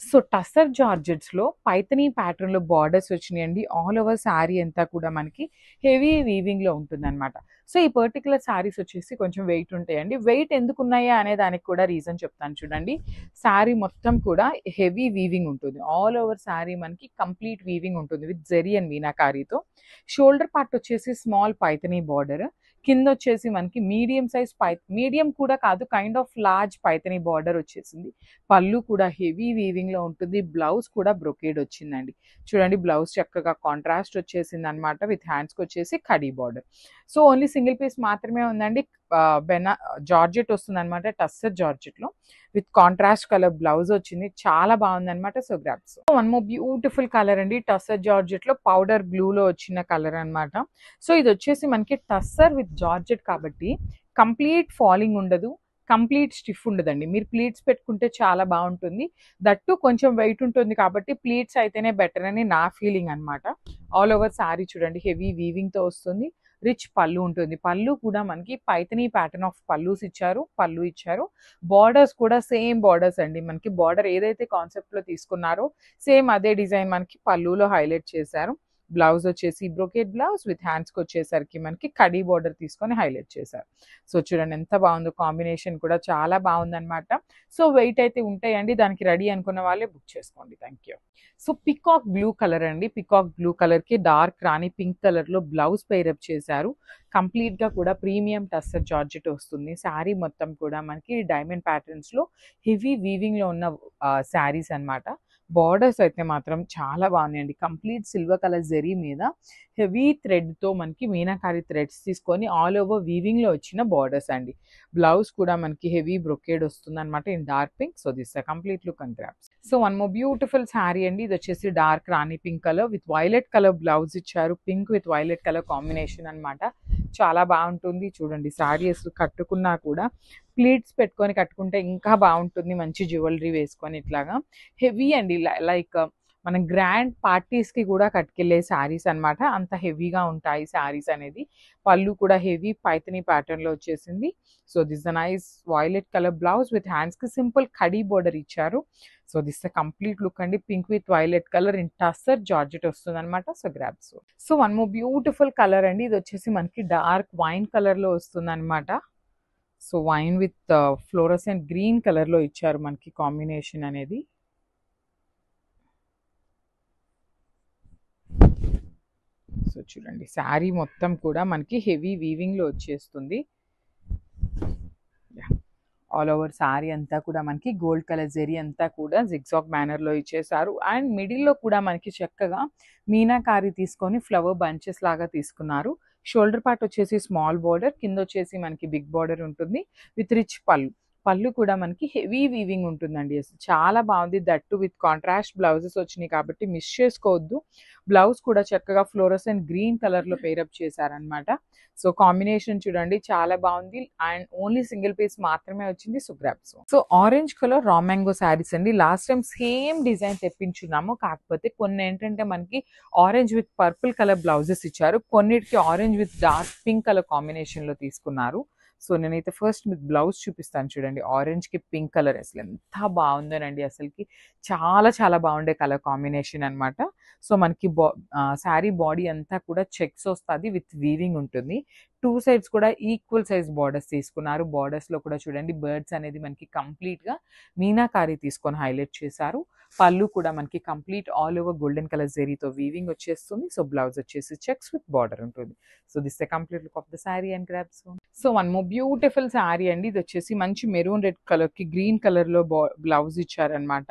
So tussar జార్జెట్స్‌లో Paithani ప్యాటర్న్‌లో borders వచ్చినాయండి. All over sari అంతా కూడా మనకి హెవీ వీవింగ్‌లో ఉంటుందనమాట. సో ఈ పర్టిక్యులర్ శారీస్ వచ్చేసి కొంచెం వెయిట్ ఉంటాయండి. వెయిట్ ఎందుకున్నాయా అనే దానికి కూడా రీజన్ చెప్తాను చూడండి. శారీ మొత్తం కూడా హెవీ వీవింగ్ ఉంటుంది. ఆల్ ఓవర్ శారీ మనకి కంప్లీట్ వీవింగ్ ఉంటుంది విత్ జెరీ అండ్ మీనాకారీతో. షోల్డర్ పార్ట్ వచ్చేసి స్మాల్ పైథనీ బార్డర్. కిందొచ్చేసి మనకి మీడియం కూడా కాదు, kind of large Paithani border వచ్చేసింది. పళ్ళు కూడా హెవీ వీవింగ్‌లో ఉంటుంది. బ్లౌజ్ కూడా బ్రొకేడ్ వచ్చిందండి. చూడండి బ్లౌజ్ చక్కగా కాంట్రాస్ట్ వచ్చేసిందనమాట. విత్ హ్యాండ్స్‌కొచ్చేసి కడీ border. So only single piece మాత్రమే ఉందండి. జార్జెట్ వస్తుందనమాట. టస్సర్ జార్జెట్‌లో విత్ కాంట్రాస్ట్ కలర్ బ్లౌజ్ వచ్చింది. చాలా బాగుందనమాట. So grabs. One more beautiful colour అండి. టస్సర్ జార్జెట్‌లో పౌడర్ బ్లూలో వచ్చిన కలర్ అనమాట. సో ఇది వచ్చేసి మనకి టస్సర్ విత్ జార్జెట్ కాబట్టి కంప్లీట్ ఫాలింగ్ ఉండదు, కంప్లీట్ స్టిఫ్ ఉండదండి. మీరు ప్లీట్స్ పెట్టుకుంటే చాలా బాగుంటుంది. దట్టు కొంచెం వెయిట్ ఉంటుంది కాబట్టి ప్లీట్స్ అయితేనే బెటర్ అని నా ఫీలింగ్ అనమాట. ఆల్ ఓవర్ శారీ చూడండి హెవీ వీవింగ్తో వస్తుంది. రిచ్ పళ్ళు ఉంటుంది. పళ్ళు కూడా మనకి పైథనీ ప్యాటర్న్ ఆఫ్ పళ్ళు ఇచ్చారు. బార్డర్స్ కూడా సేమ్ బార్డర్స్ అండి. మనకి బార్డర్ ఏదైతే కాన్సెప్ట్లో తీసుకున్నారో సేమ్ అదే డిజైన్ మనకి పళ్ళులో హైలైట్ చేశారు. బ్లౌజ్ వచ్చేసి బ్రొకేట్ బ్లౌజ్ విత్ హ్యాండ్స్కి వచ్చేసరికి మనకి కడీ బార్డర్ తీసుకొని హైలైట్ చేశారు. సో చూడండి ఎంత బాగుందో, కాంబినేషన్ కూడా చాలా బాగుందన్నమాట. సో వెయిట్ అయితే ఉంటాయండి. దానికి రెడీ అనుకున్న వాళ్ళే బుక్ చేసుకోండి. Thank you. So peacock blue colour అండి. పికాక్ బ్లూ కలర్కి డార్క్ రాణి పింక్ కలర్లో బ్లౌజ్ పేరప్ చేశారు. కంప్లీట్గా కూడా ప్రీమియం టస్సర్ జార్జెట్ వస్తుంది. శారీ మొత్తం కూడా మనకి డైమండ్ ప్యాటర్న్స్లో హెవీ వీవింగ్లో ఉన్న శారీస్ అనమాట. బార్డర్స్ అయితే మాత్రం చాలా బాగున్నాయండి. కంప్లీట్ సిల్వర్ కలర్ జెరీ మీద హెవీ థ్రెడ్తో మనకి మీనాకారి థ్రెడ్స్ తీసుకొని ఆల్ ఓవర్ వీవింగ్లో వచ్చిన బార్డర్స్ అండి. బ్లౌజ్ కూడా మనకి హెవీ బ్రొకేడ్ వస్తుంది అనమాట in dark pink. So this complete look and grabs. So one more beautiful sari అండి. ఇది వచ్చేసి dark rani pink colour with violet colour blouse ఇచ్చారు. Pink with violet colour combination అనమాట. చాలా బాగుంటుంది. చూడండి శారీ అసలు కట్టుకున్నా కూడా ప్లీట్స్ పెట్టుకొని కట్టుకుంటే ఇంకా బాగుంటుంది. మంచి జ్యువెలరీ వేసుకొని ఇట్లాగా హెవీ అండి. లైక్ మనం గ్రాండ్ పార్టీస్కి కూడా కట్టుకెళ్ళే శారీస్ అనమాట. అంత హెవీగా ఉంటాయి శారీస్ అనేది. పళ్ళు కూడా హెవీ పైథనీ ప్యాటర్న్లో వచ్చేసింది. So this the nice violet colour blouse with హ్యాండ్స్కి సింపుల్ కడీ బోర్డర్ ఇచ్చారు. So this the complete look అండి. Pink with violet colour in tussar georgette వస్తుంది అనమాట. So grabs. So one more beautiful colour అండి. ఇది వచ్చేసి మనకి డార్క్ వైన్ కలర్లో వస్తుంది అనమాట. So wine with fluorescent green కలర్లో ఇచ్చారు మనకి కాంబినేషన్ అనేది. సో చూడండి శారీ మొత్తం కూడా మనకి హెవీ వీవింగ్లో వచ్చేస్తుంది. ఆల్ ఓవర్ శారీ అంతా కూడా మనకి గోల్డ్ కలర్ జెరీ అంతా కూడా జిగ్జాగ్ మేనర్లో ఇచ్చేసారు. అండ్ మిడిల్లో కూడా మనకి చక్కగా మీనాకారి తీసుకొని ఫ్లవర్ బంచెస్ లాగా తీసుకున్నారు. షోల్డర్ పార్ట్ వచ్చేసి స్మాల్ బార్డర్, కింద వచ్చేసి మనకి బిగ్ బార్డర్ ఉంటుంది విత్ రిచ్ పళ్ళు. పళ్ళు కూడా మనకి హెవీ వీవింగ్ ఉంటుందండి. అసలు చాలా బాగుంది. దట్టు విత్ కాంట్రాస్ట్ బ్లౌజెస్ వచ్చినాయి కాబట్టి మిస్ చేసుకోవద్దు. బ్లౌజ్ కూడా చక్కగా ఫ్లోరసెంట్ గ్రీన్ కలర్లో పేరప్ చేశారనమాట. సో కాంబినేషన్ చూడండి చాలా బాగుంది. అండ్ ఓన్లీ సింగిల్ పీస్ మాత్రమే వచ్చింది. So grabs. So orange colour raw mango saris అండి. లాస్ట్ టైం సేమ్ డిజైన్ తెప్పించున్నాము. కాకపోతే కొన్ని ఏంటంటే మనకి orange with purple colour blouses ఇచ్చారు. కొన్నిటికి orange with dark pink colour కాంబినేషన్లో తీసుకున్నారు. సో నేనైతే ఫస్ట్ మీకు బ్లౌజ్ చూపిస్తాను చూడండి. ఆరెంజ్కి పింక్ కలర్ అసలు ఎంత బాగుందోనండి. అసలుకి చాలా చాలా బాగుండే కలర్ కాంబినేషన్ అనమాట. సో మనకి శారీ బాడీ అంతా కూడా చెక్స్ వస్తుంది విత్ వీవింగ్ ఉంటుంది. టూ సైడ్స్ కూడా ఈక్వల్ సైజ్ బార్డర్స్ తీసుకున్నారు. బార్డర్స్లో కూడా చూడండి బర్డ్స్ అనేది మనకి కంప్లీట్గా మీనాకారి తీసుకొని హైలైట్ చేశారు. పళ్ళు కూడా మనకి complete all over golden colour జెరీతో వీవింగ్ వచ్చేస్తుంది. సో బ్లౌజ్ వచ్చేసి చెక్స్ విత్ బార్డర్ ఉంటుంది. So this the complete look of the sari and grabs. So one more beautiful sari అండి. ఇది వచ్చేసి మంచి మెరూన్ రెడ్ కలర్కి గ్రీన్ కలర్లో బ్లౌజ్ ఇచ్చారనమాట.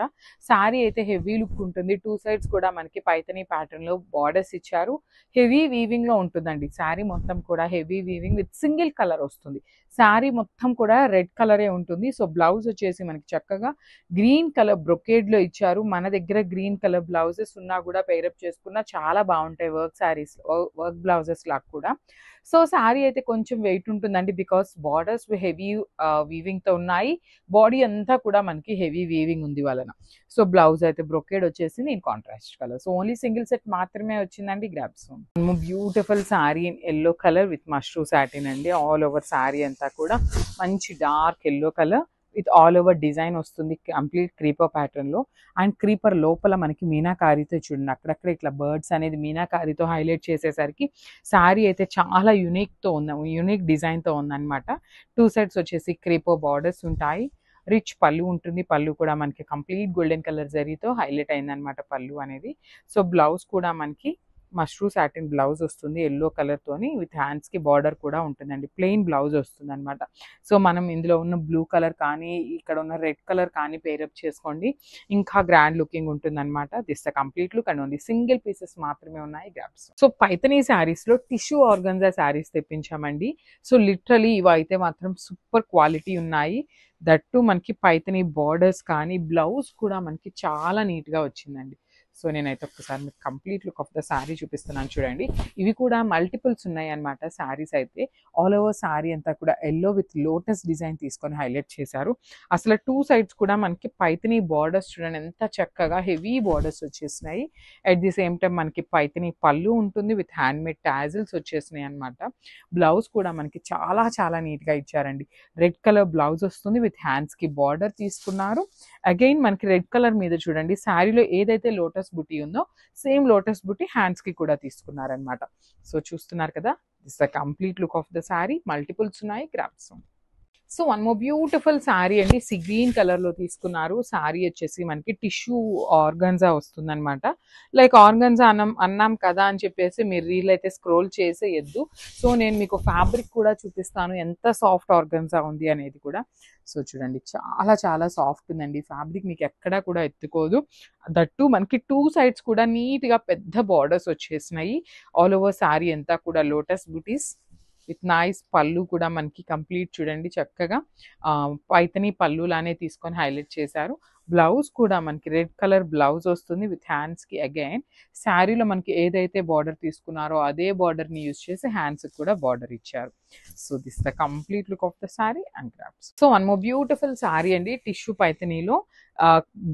శారీ అయితే హెవీ లుక్ ఉంటుంది. టూ సైడ్స్ కూడా మనకి పైథనీ ప్యాటర్న్లో బార్డర్స్ ఇచ్చారు. హెవీ వీవింగ్లో ఉంటుందండి. శారీ మొత్తం కూడా heavy weaving with single colour వస్తుంది. శారీ మొత్తం కూడా రెడ్ కలరే ఉంటుంది. సో బ్లౌజ్ వచ్చేసి మనకి చక్కగా గ్రీన్ కలర్ బ్రొకేడ్లో ఇచ్చారు. మన దగ్గర గ్రీన్ కలర్ బ్లౌజెస్ ఉన్నా కూడా పేరప్ చేసుకున్నా చాలా బాగుంటాయి వర్క్ శారీస్, వర్క్ బ్లౌజెస్ లాగా కూడా. సో శారీ అయితే కొంచెం వెయిట్ ఉంటుందండి. బికాస్ బార్డర్స్ హెవీ వీవింగ్తో ఉన్నాయి. బాడీ అంతా కూడా మనకి హెవీ వీవింగ్ ఉంది వలన. సో బ్లౌజ్ అయితే బ్రొకేడ్ వచ్చేసింది in contrast colour. So only single set మాత్రమే వచ్చిందండి. Grabs. Beautiful sari in yellow colour with mashru satin అండి. ఆల్ ఓవర్ శారీ అంతా కూడా మంచి dark yellow colour with all over design వస్తుంది కంప్లీట్ క్రీపర్ ప్యాటర్న్లో. అండ్ క్రీపర్ లోపల మనకి మీనాకారితో చూడండి అక్కడక్కడ ఇట్లా బర్డ్స్ అనేది మీనాకారితో హైలైట్ చేసేసరికి శారీ అయితే చాలా యూనిక్ డిజైన్తో ఉందన్నమాట. 2 సైడ్స్ వచ్చేసి క్రీపర్ బార్డర్స్ ఉంటాయి. రిచ్ పళ్ళు ఉంటుంది. పళ్ళు కూడా మనకి కంప్లీట్ గోల్డెన్ కలర్ జరీతో హైలైట్ అయిందనమాట పళ్ళు అనేది. సో బ్లౌజ్ కూడా మనకి మష్రూ సాటిన్ బ్లౌజ్ వస్తుంది ఎల్లో కలర్తోని విత్ హ్యాండ్స్కి బార్డర్ కూడా ఉంటుందండి. ప్లెయిన్ బ్లౌజ్ వస్తుంది అనమాట. సో మనం ఇందులో ఉన్న బ్లూ కలర్ కానీ ఇక్కడ ఉన్న రెడ్ కలర్ కానీ పేరప్ చేసుకోండి, ఇంకా గ్రాండ్ లుకింగ్ ఉంటుందన్నమాట. This the complete look and only single pieces మాత్రమే ఉన్నాయి గ్రాప్స్. సో పైథనీ శారీస్లో టిష్యూ ఆర్గన్జా శారీస్ తెప్పించామండి. సో లిటరలీ ఇవి అయితే మాత్రం సూపర్ క్వాలిటీ ఉన్నాయి. దట్టు మనకి పైథనీ బార్డర్స్ కానీ బ్లౌజ్ కూడా మనకి చాలా నీట్గా వచ్చిందండి. సో నేనైతే ఒక్కసారి మీకు complete look of the sari చూపిస్తున్నాను చూడండి. ఇవి కూడా మల్టిపుల్స్ ఉన్నాయి అనమాట. శారీస్ అయితే ఆల్ ఓవర్ శారీ అంతా కూడా ఎల్లో విత్ లోటస్ డిజైన్ తీసుకొని హైలైట్ చేశారు. అసలు 2 సైడ్స్ కూడా మనకి పైథనీ బార్డర్స్ చూడండి ఎంత చక్కగా హెవీ బార్డర్స్ వచ్చేసినాయి. అట్ ది సేమ్ టైం మనకి పైథనీ పళ్ళు ఉంటుంది విత్ హ్యాండ్మేడ్ టాజిల్స్ వచ్చేసినాయి అనమాట. బ్లౌజ్ కూడా మనకి చాలా చాలా నీట్గా ఇచ్చారండి. రెడ్ కలర్ బ్లౌజ్ వస్తుంది విత్ హ్యాండ్స్కి బార్డర్ తీసుకున్నారు. అగైన్ మనకి రెడ్ కలర్ మీద చూడండి శారీలో ఏదైతే లోటస్ బుటీ ఉందో సేమ్ లోటస్ బుటీ హ్యాండ్స్ కి కూడా తీసుకున్నారనమాట. సో చూస్తున్నారు కదా, this the complete look of the sari. Multiples ఉన్నాయి grabs. So one more beautiful sari అండి. సీ గ్రీన్ కలర్లో తీసుకున్నారు. శారీ వచ్చేసి మనకి టిష్యూ ఆర్గన్జా వస్తుందన్నమాట. లైక్ ఆర్గన్జా అన్నాం కదా అని చెప్పేసి మీరు రీల్ అయితే స్క్రోల్ చేసేయద్దు. సో నేను మీకు ఫ్యాబ్రిక్ కూడా చూపిస్తాను ఎంత సాఫ్ట్ ఆర్గన్జా ఉంది అనేది కూడా. సో చూడండి చాలా చాలా సాఫ్ట్ ఉందండి ఫ్యాబ్రిక్, మీకు ఎక్కడా కూడా ఎత్తుకోదు. దట్టు మనకి 2 సైడ్స్ కూడా నీట్గా పెద్ద బార్డర్స్ వచ్చేసినాయి. ఆల్ ఓవర్ శారీ అంతా కూడా లోటస్ బుటీస్ విత్ నైస్ పళ్ళు కూడా మనకి కంప్లీట్ చూడండి చక్కగా పైథనీ పళ్ళు లానే తీసుకొని హైలైట్ చేశారు. బ్లౌజ్ కూడా మనకి రెడ్ కలర్ బ్లౌజ్ వస్తుంది విత్ హ్యాండ్స్కి. అగైన్ శారీలో మనకి ఏదైతే బార్డర్ తీసుకున్నారో అదే బార్డర్ని యూజ్ చేసి హ్యాండ్స్కి కూడా బార్డర్ ఇచ్చారు. So this the complete look of the sari and crafts. So one more beautiful sari అండి. టిష్యూ పైథనీలో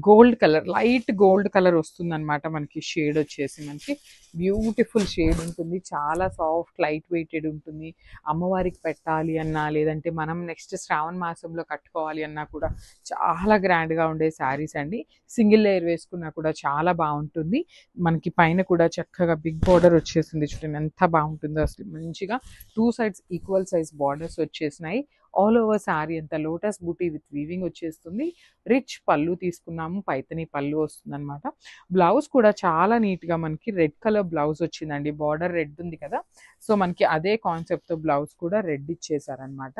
gold colour, light gold colour వస్తుంది అనమాట. మనకి షేడ్ వచ్చేసి మనకి బ్యూటిఫుల్ షేడ్ ఉంటుంది. చాలా సాఫ్ట్ లైట్ వెయిటెడ్ ఉంటుంది. అమ్మవారికి పెట్టాలి అన్నా లేదంటే మనం నెక్స్ట్ శ్రావణ మాసంలో కట్టుకోవాలి అన్నా కూడా చాలా గ్రాండ్గా ఉండే శారీస్ అండి. సింగిల్ లేయర్ వేసుకున్నా కూడా చాలా బాగుంటుంది. మనకి పైన కూడా చక్కగా బిగ్ బార్డర్ వచ్చేసింది చూడండి ఎంత బాగుంటుందో అసలు. మంచిగా 2 సైడ్స్ ఈక్వల్ సైజ్ బార్డర్స్ వచ్చేసినాయి. ఆల్ ఓవర్ శారీ అంత లోటస్ బూటీ విత్ వీవింగ్ వచ్చేస్తుంది. రిచ్ పళ్ళు తీసుకున్నాము, పైథనీ పళ్ళు వస్తుంది అనమాట. బ్లౌజ్ కూడా చాలా నీట్గా మనకి రెడ్ కలర్ బ్లౌజ్ వచ్చిందండి. బార్డర్ రెడ్ ఉంది కదా, సో మనకి అదే కాన్సెప్ట్తో బ్లౌజ్ కూడా రెడ్ ఇచ్చేసారనమాట.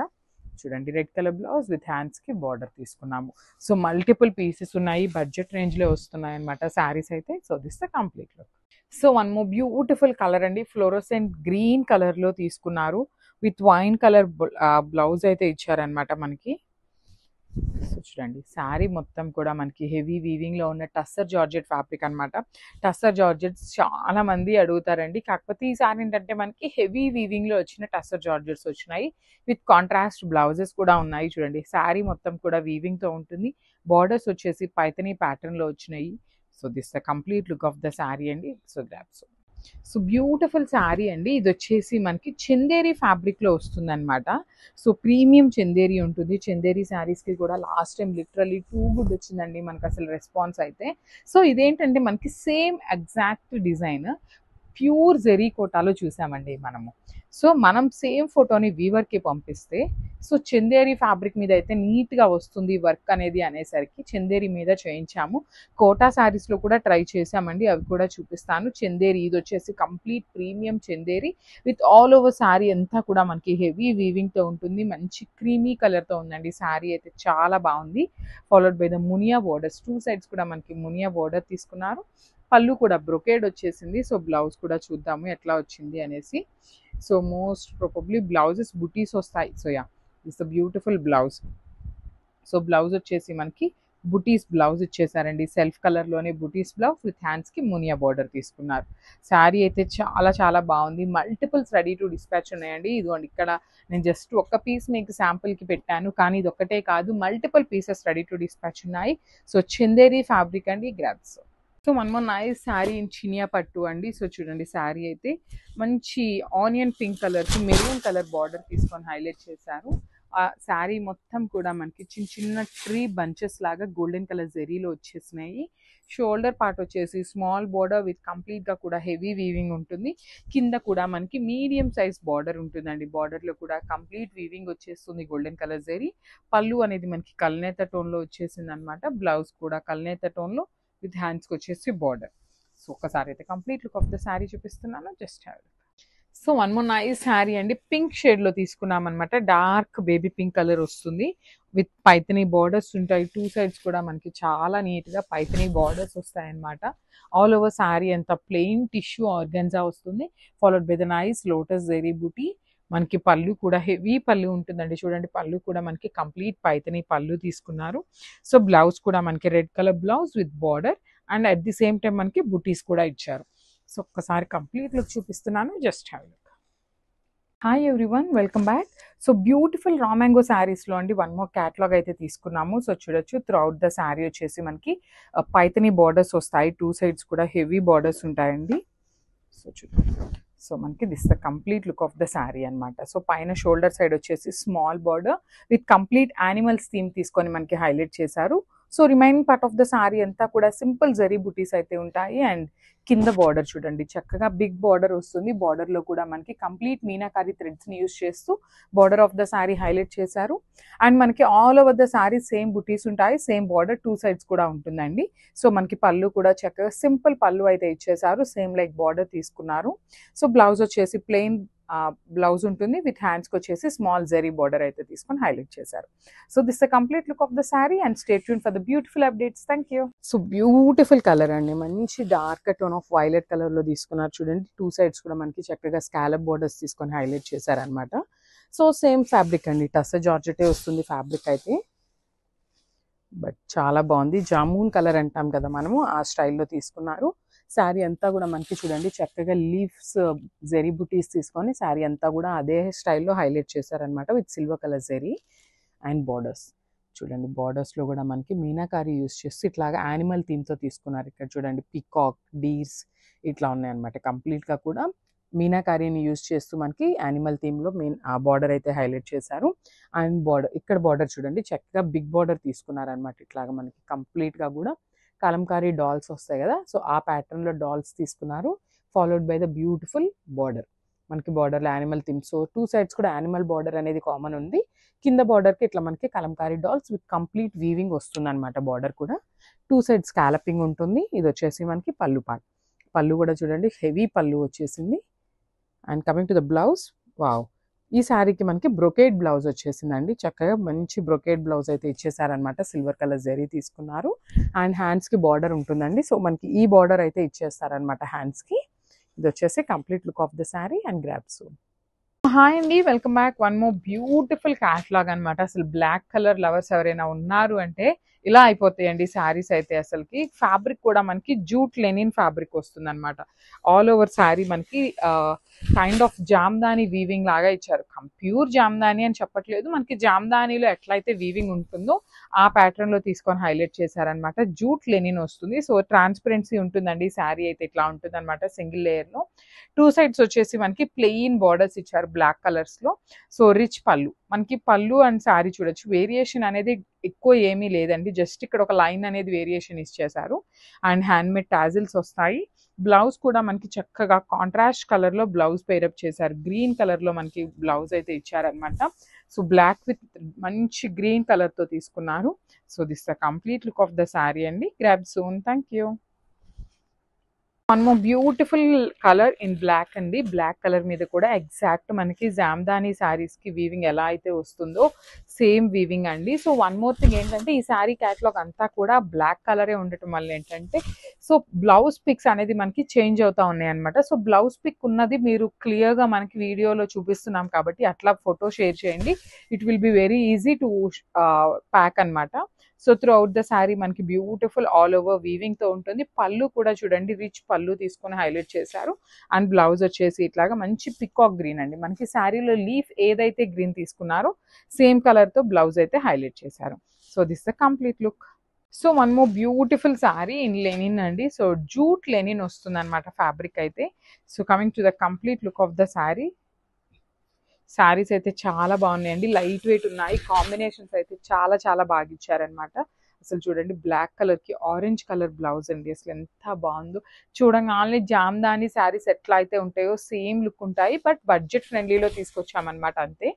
చూడండి రెడ్ కలర్ బ్లౌజ్ విత్ హ్యాండ్స్కి బార్డర్ తీసుకున్నాము. సో మల్టిపుల్ పీసెస్ ఉన్నాయి, బడ్జెట్ రేంజ్లో వస్తున్నాయి అనమాట శారీస్ అయితే. So this the complete look. So one more beautiful colour అండి. ఫ్లోరోసెంట్ గ్రీన్ కలర్లో తీసుకున్నారు విత్ వైన్ కలర్ బ్లౌజ్ అయితే ఇచ్చారనమాట మనకి. సో చూడండి శారీ మొత్తం కూడా మనకి హెవీ వీవింగ్లో ఉన్న టస్సర్ జార్జెట్ ఫ్యాబ్రిక్ అనమాట. టస్సర్ జార్జెట్స్ చాలా మంది అడుగుతారండి. కాకపోతే ఈ శారీ ఏంటంటే మనకి హెవీ వీవింగ్లో వచ్చిన టస్సర్ జార్జెట్స్ వచ్చినాయి విత్ కాంట్రాస్ట్ బ్లౌజెస్ కూడా ఉన్నాయి. చూడండి శారీ మొత్తం కూడా వీవింగ్తో ఉంటుంది. బార్డర్స్ వచ్చేసి పైథనీ ప్యాటర్న్లో వచ్చినాయి. So this the complete look of the sari అండి. So grabs. So beautiful sari అండి. ఇది వచ్చేసి మనకి చందేరి ఫ్యాబ్రిక్లో వస్తుంది అనమాట. సో ప్రీమియం చందేరి ఉంటుంది. చందేరి శారీస్కి కూడా last time literally too good వచ్చిందండి మనకు అసలు రెస్పాన్స్ అయితే. సో ఇదేంటంటే మనకి same exact design pure zari కోటాలో చూసామండి మనము. సో మనం సేమ్ ఫోటోని వీవర్కి పంపిస్తే సో చందేరి ఫ్యాబ్రిక్ మీద అయితే నీట్గా వస్తుంది వర్క్ అనేది అనేసరికి చందేరి మీద చేయించాము. కోటా శారీస్లో కూడా ట్రై చేసామండి, అవి కూడా చూపిస్తాను. చందేరి ఇది వచ్చేసి complete premium Chanderi with all over sari అంతా కూడా మనకి హెవీ వీవింగ్తో ఉంటుంది. మంచి క్రీమీ కలర్తో ఉందండి శారీ అయితే చాలా బాగుంది. Followed by the Muniya borders, 2 sides కూడా మనకి మునియా బోర్డర్ తీసుకున్నారు. పళ్ళు కూడా బ్రొకేడ్ వచ్చేసింది. సో బ్లౌజ్ కూడా చూద్దాము ఎట్లా వచ్చింది అనేసి. సో మోస్ట్ ప్రాబబ్లీ బ్లౌజెస్ బుటీస్ వస్తాయి. So yeah it's a beautiful blouse. So blouse వచ్చేసి మనకి బుటీస్ బ్లౌజ్ ఇచ్చేసారండి. సెల్ఫ్ కలర్లోనే బుటీస్ బ్లౌజ్ విత్ హ్యాండ్స్కి మునియా బార్డర్ తీసుకున్నారు. శారీ అయితే చాలా చాలా బాగుంది. మల్టిపుల్స్ రెడీ టు డిస్పాచ్ ఉన్నాయండి. ఇదిగోండి ఇక్కడ నేను జస్ట్ ఒక్క పీస్ మీకు శాంపుల్కి పెట్టాను, కానీ ఇది ఒక్కటే కాదు multiple pieces ready to dispatch ఉన్నాయి. సో చందేరి ఫ్యాబ్రిక్ అండి, గ్రాబ్స్. సో మనము నైస్ శారీ ఇన్ చినియా పట్టు అండి. సో చూడండి శారీ అయితే మంచి ఆనియన్ పింక్ కలర్కి మెరూన్ కలర్ బార్డర్ తీసుకొని హైలైట్ చేశారు. ఆ శారీ మొత్తం కూడా మనకి చిన్న చిన్న ట్రీ బంచెస్ లాగా గోల్డెన్ కలర్ జెరీలో వచ్చేసినాయి. షోల్డర్ పార్ట్ వచ్చేసి స్మాల్ బోర్డర్ విత్ కంప్లీట్గా కూడా హెవీ వీవింగ్ ఉంటుంది. కింద కూడా మనకి మీడియం సైజ్ బార్డర్ ఉంటుందండి. బార్డర్లో కూడా కంప్లీట్ వీవింగ్ వచ్చేస్తుంది గోల్డెన్ కలర్ జెరీ. పళ్ళు అనేది మనకి కల్నేత టోన్లో వచ్చేసింది అనమాట. బ్లౌజ్ కూడా కల్నేత టోన్లో విత్ హ్యాండ్స్కి వచ్చేసి బార్డర్. సో ఒకసారి అయితే complete look of the sari చూపిస్తున్నాను. Just have it. So one more nice sari అండి. పింక్ షేడ్లో తీసుకున్నాం అనమాట. డార్క్ బేబీ పింక్ కలర్ వస్తుంది విత్ పైథనీ బార్డర్స్ ఉంటాయి. టూ సైడ్స్ కూడా మనకి చాలా నీట్గా పైథనీ బార్డర్స్ వస్తాయి అనమాట. ఆల్ ఓవర్ శారీ అంతా ప్లెయిన్ టిష్యూ ఆర్గన్జా వస్తుంది. Followed by the nice lotus zari buti. మనకి పళ్ళు కూడా హెవీ పళ్ళు ఉంటుందండి. చూడండి పళ్ళు కూడా మనకి కంప్లీట్ పైథనీ పళ్ళు తీసుకున్నారు. సో బ్లౌజ్ కూడా మనకి red colour blouse with border and at the same time మనకి బుటీస్ కూడా ఇచ్చారు. సో ఒక్కసారి కంప్లీట్ లుక్ చూపిస్తున్నాను. Just have look. Hi everyone, welcome back. So beautiful raw mango శారీస్లో అండి వన్ మోర్ క్యాటలాగ్ అయితే తీసుకున్నాము. సో చూడొచ్చు త్రూఅవుట్ ద శారీ వచ్చేసి మనకి పైథనీ బార్డర్స్ వస్తాయి. టూ సైడ్స్ కూడా హెవీ బార్డర్స్ ఉంటాయండి. సో చూడండి, సో మనకి this the complete look of the sari అనమాట. సో పైన షోల్డర్ సైడ్ వచ్చేసి small border with complete animals theme తీసుకొని మనకి హైలైట్ చేశారు. So remaining part of the sari అంతా కూడా సింపుల్ జరీ బుటీస్ అయితే ఉంటాయి. అండ్ కింద బార్డర్ చూడండి చక్కగా బిగ్ బార్డర్ వస్తుంది. బార్డర్లో కూడా మనకి కంప్లీట్ మీనాకారి థ్రెడ్స్ని యూస్ చేస్తూ border of the sari highlight చేశారు. అండ్ మనకి all over the sari same బుటీస్ ఉంటాయి. సేమ్ బార్డర్ టూ సైడ్స్ కూడా ఉంటుందండి. సో మనకి పళ్ళు కూడా చక్కగా సింపుల్ పళ్ళు అయితే ఇచ్చేసారు. సేమ్ లైక్ బార్డర్ తీసుకున్నారు. సో బ్లౌజ్ వచ్చేసి ప్లెయిన్ బ్లౌజ్ ఉంటుంది విత్ హ్యాండ్స్కి వచ్చేసి స్మాల్ జెరీ బార్డర్ అయితే తీసుకొని హైలైట్ చేశారు. So this the complete look of the sari and stay tune for the beautiful updates. Thank you. So beautiful colour అండి, మంచి డార్క్ టోన్ ఆఫ్ వైలెట్ కలర్లో తీసుకున్నారు. చూడండి టూ సైడ్స్ కూడా మనకి చక్కగా స్కాలప్ బార్డర్స్ తీసుకొని హైలైట్ చేశారనమాట. సో సేమ్ ఫ్యాబ్రిక్ అండి, టస్సర్ జార్జెటే వస్తుంది ఫ్యాబ్రిక్ అయితే. బట్ చాలా బాగుంది. జామూన్ కలర్ అంటాం కదా మనము, ఆ స్టైల్లో తీసుకున్నారు. శారీ అంతా కూడా మనకి చూడండి చక్కగా లీవ్స్ జెరీ బుటీస్ తీసుకొని శారీ అంతా కూడా అదే స్టైల్లో హైలైట్ చేశారనమాట with silver colour zari and borders. చూడండి బార్డర్స్లో కూడా మనకి మీనాకారి యూస్ చేస్తూ ఇట్లాగా యానిమల్ థీమ్తో తీసుకున్నారు. ఇక్కడ చూడండి పికాక్, డీర్స్ ఇట్లా ఉన్నాయన్నమాట. కంప్లీట్గా కూడా మీనాకారిని యూస్ చేస్తూ మనకి యానిమల్ థీమ్లో ఆ బార్డర్ అయితే హైలైట్ చేశారు. అండ్ బార్డర్ ఇక్కడ బార్డర్ చూడండి చక్కగా బిగ్ బార్డర్ తీసుకున్నారనమాట. ఇట్లాగా మనకి కంప్లీట్గా కూడా కలంకారీ డాల్స్ వస్తాయి కదా, సో ఆ ప్యాటర్న్లో డాల్స్ తీసుకున్నారు. Followed by the beautiful border. మనకి బార్డర్లో animal theme. So two sides కూడా యానిమల్ బార్డర్ అనేది కామన్ ఉంది. కింద బార్డర్కి ఇట్లా మనకి Kalamkari dolls with complete weaving వస్తుంది అనమాట. బార్డర్ కూడా టూ సైడ్స్ స్కాలపింగ్ ఉంటుంది. ఇది వచ్చేసి మనకి పళ్ళు పార్ట్. పళ్ళు కూడా చూడండి హెవీ పళ్ళు వచ్చేసింది. And coming to the blouse, wow, ఈ శారీకి మనకి బ్రొకేడ్ బ్లౌజ్ వచ్చేసిందండి. చక్కగా మంచి బ్రొకేడ్ బ్లౌజ్ అయితే ఇచ్చేసారనమాట. సిల్వర్ కలర్ జరీ తీసుకున్నారు. అండ్ హ్యాండ్స్కి బార్డర్ ఉంటుందండి. సో మనకి ఈ బార్డర్ అయితే ఇచ్చేస్తారనమాట హ్యాండ్స్కి. ఇది వచ్చేసి complete look of the sari and grab soon. Hi అండి, welcome back. One more beautiful catalogue అనమాట. అసలు బ్లాక్ కలర్ లవర్స్ ఎవరైనా ఉన్నారు అంటే ఇలా అయిపోతాయండి శారీస్ అయితే. అసలుకి ఫ్యాబ్రిక్ కూడా మనకి జూట్ లెనిన్ ఫ్యాబ్రిక్ వస్తుంది అనమాట. ఆల్ ఓవర్ శారీ మనకి కైండ్ ఆఫ్ జామ్దాని వీవింగ్ లాగా ఇచ్చారు. ప్యూర్ జామ్దాని అని చెప్పట్లేదు, మనకి జామ్దానిలో ఎట్లయితే వీవింగ్ ఉంటుందో ఆ ప్యాటర్న్లో తీసుకొని హైలైట్ చేశారనమాట. జూట్ లెనిన్ వస్తుంది. సో ట్రాన్స్పరెన్సీ ఉంటుందండి. శారీ అయితే ఇట్లా ఉంటుంది అనమాట సింగిల్ లేయర్లో. టూ సైడ్స్ వచ్చేసి మనకి ప్లెయిన్ బార్డర్స్ ఇచ్చారు బ్లాక్ కలర్స్లో. సో రిచ్ పళ్ళు, మనకి పళ్ళు అండ్ శారీ చూడొచ్చు వేరియేషన్ అనేది ఎక్కువ ఏమీ లేదండి. జస్ట్ ఇక్కడ ఒక లైన్ అనేది వేరియేషన్ ఇచ్చేసారు. అండ్ హ్యాండ్మేడ్ టాజిల్స్ వస్తాయి. బ్లౌజ్ కూడా మనకి చక్కగా కాంట్రాస్ట్ కలర్లో బ్లౌజ్ పేరప్ చేశారు. గ్రీన్ కలర్లో మనకి బ్లౌజ్ అయితే ఇచ్చారనమాట. సో బ్లాక్ విత్ మంచి గ్రీన్ కలర్తో తీసుకున్నారు. So this the complete look of the sari అండి. Grab soon. Thank you. One more beautiful colour in black అండి. బ్లాక్ కలర్ మీద కూడా ఎగ్జాక్ట్ మనకి జామ్దాని శారీస్కి వీవింగ్ ఎలా అయితే వస్తుందో సేమ్ వీవింగ్ అండి. సో వన్ మోర్ థింగ్ ఏంటంటే ఈ శారీ క్యాటలాగ్ అంతా కూడా బ్లాక్ కలరే ఉండటం వల్ల ఏంటంటే సో బ్లౌజ్ పిక్స్ అనేది మనకి చేంజ్ అవుతా ఉన్నాయి అనమాట. సో బ్లౌజ్ పిక్ ఉన్నది మీరు క్లియర్గా మనకి వీడియోలో చూపిస్తున్నాం కాబట్టి అట్లా ఫోటో షేర్ చేయండి. It will be very easy to pack అనమాట. So throughout the sari మనకి బ్యూటిఫుల్ ఆల్ ఓవర్ వీవింగ్తో ఉంటుంది. పళ్ళు కూడా చూడండి రిచ్ పళ్ళు తీసుకొని హైలైట్ చేశారు. అండ్ బ్లౌజ్ వచ్చేసి ఇట్లాగా మంచి పికాక్ గ్రీన్ అండి. మనకి శారీలో లీఫ్ ఏదైతే గ్రీన్ తీసుకున్నారో సేమ్ కలర్తో బ్లౌజ్ అయితే హైలైట్ చేశారు. So this the complete look. So one more beautiful sari in linen అండి. సో జూట్ లెనిన్ వస్తుంది అనమాట ఫ్యాబ్రిక్ అయితే. So coming to the complete look of the sari. Saris అయితే చాలా బాగున్నాయండి, లైట్ వెయిట్ ఉన్నాయి, కాంబినేషన్స్ అయితే చాలా చాలా బాగా ఇచ్చారనమాట. అసలు చూడండి బ్లాక్ కలర్ కి ఆరెంజ్ కలర్ బ్లౌజ్ అండి, అసలు ఎంత బాగుందో. చూడంగానే జామ్దాని శారీస్ ఎట్లా అయితే ఉంటాయో సేమ్ లుక్ ఉంటాయి, బట్ బడ్జెట్ ఫ్రెండ్లీలో తీసుకొచ్చామన్నమాట అంతే.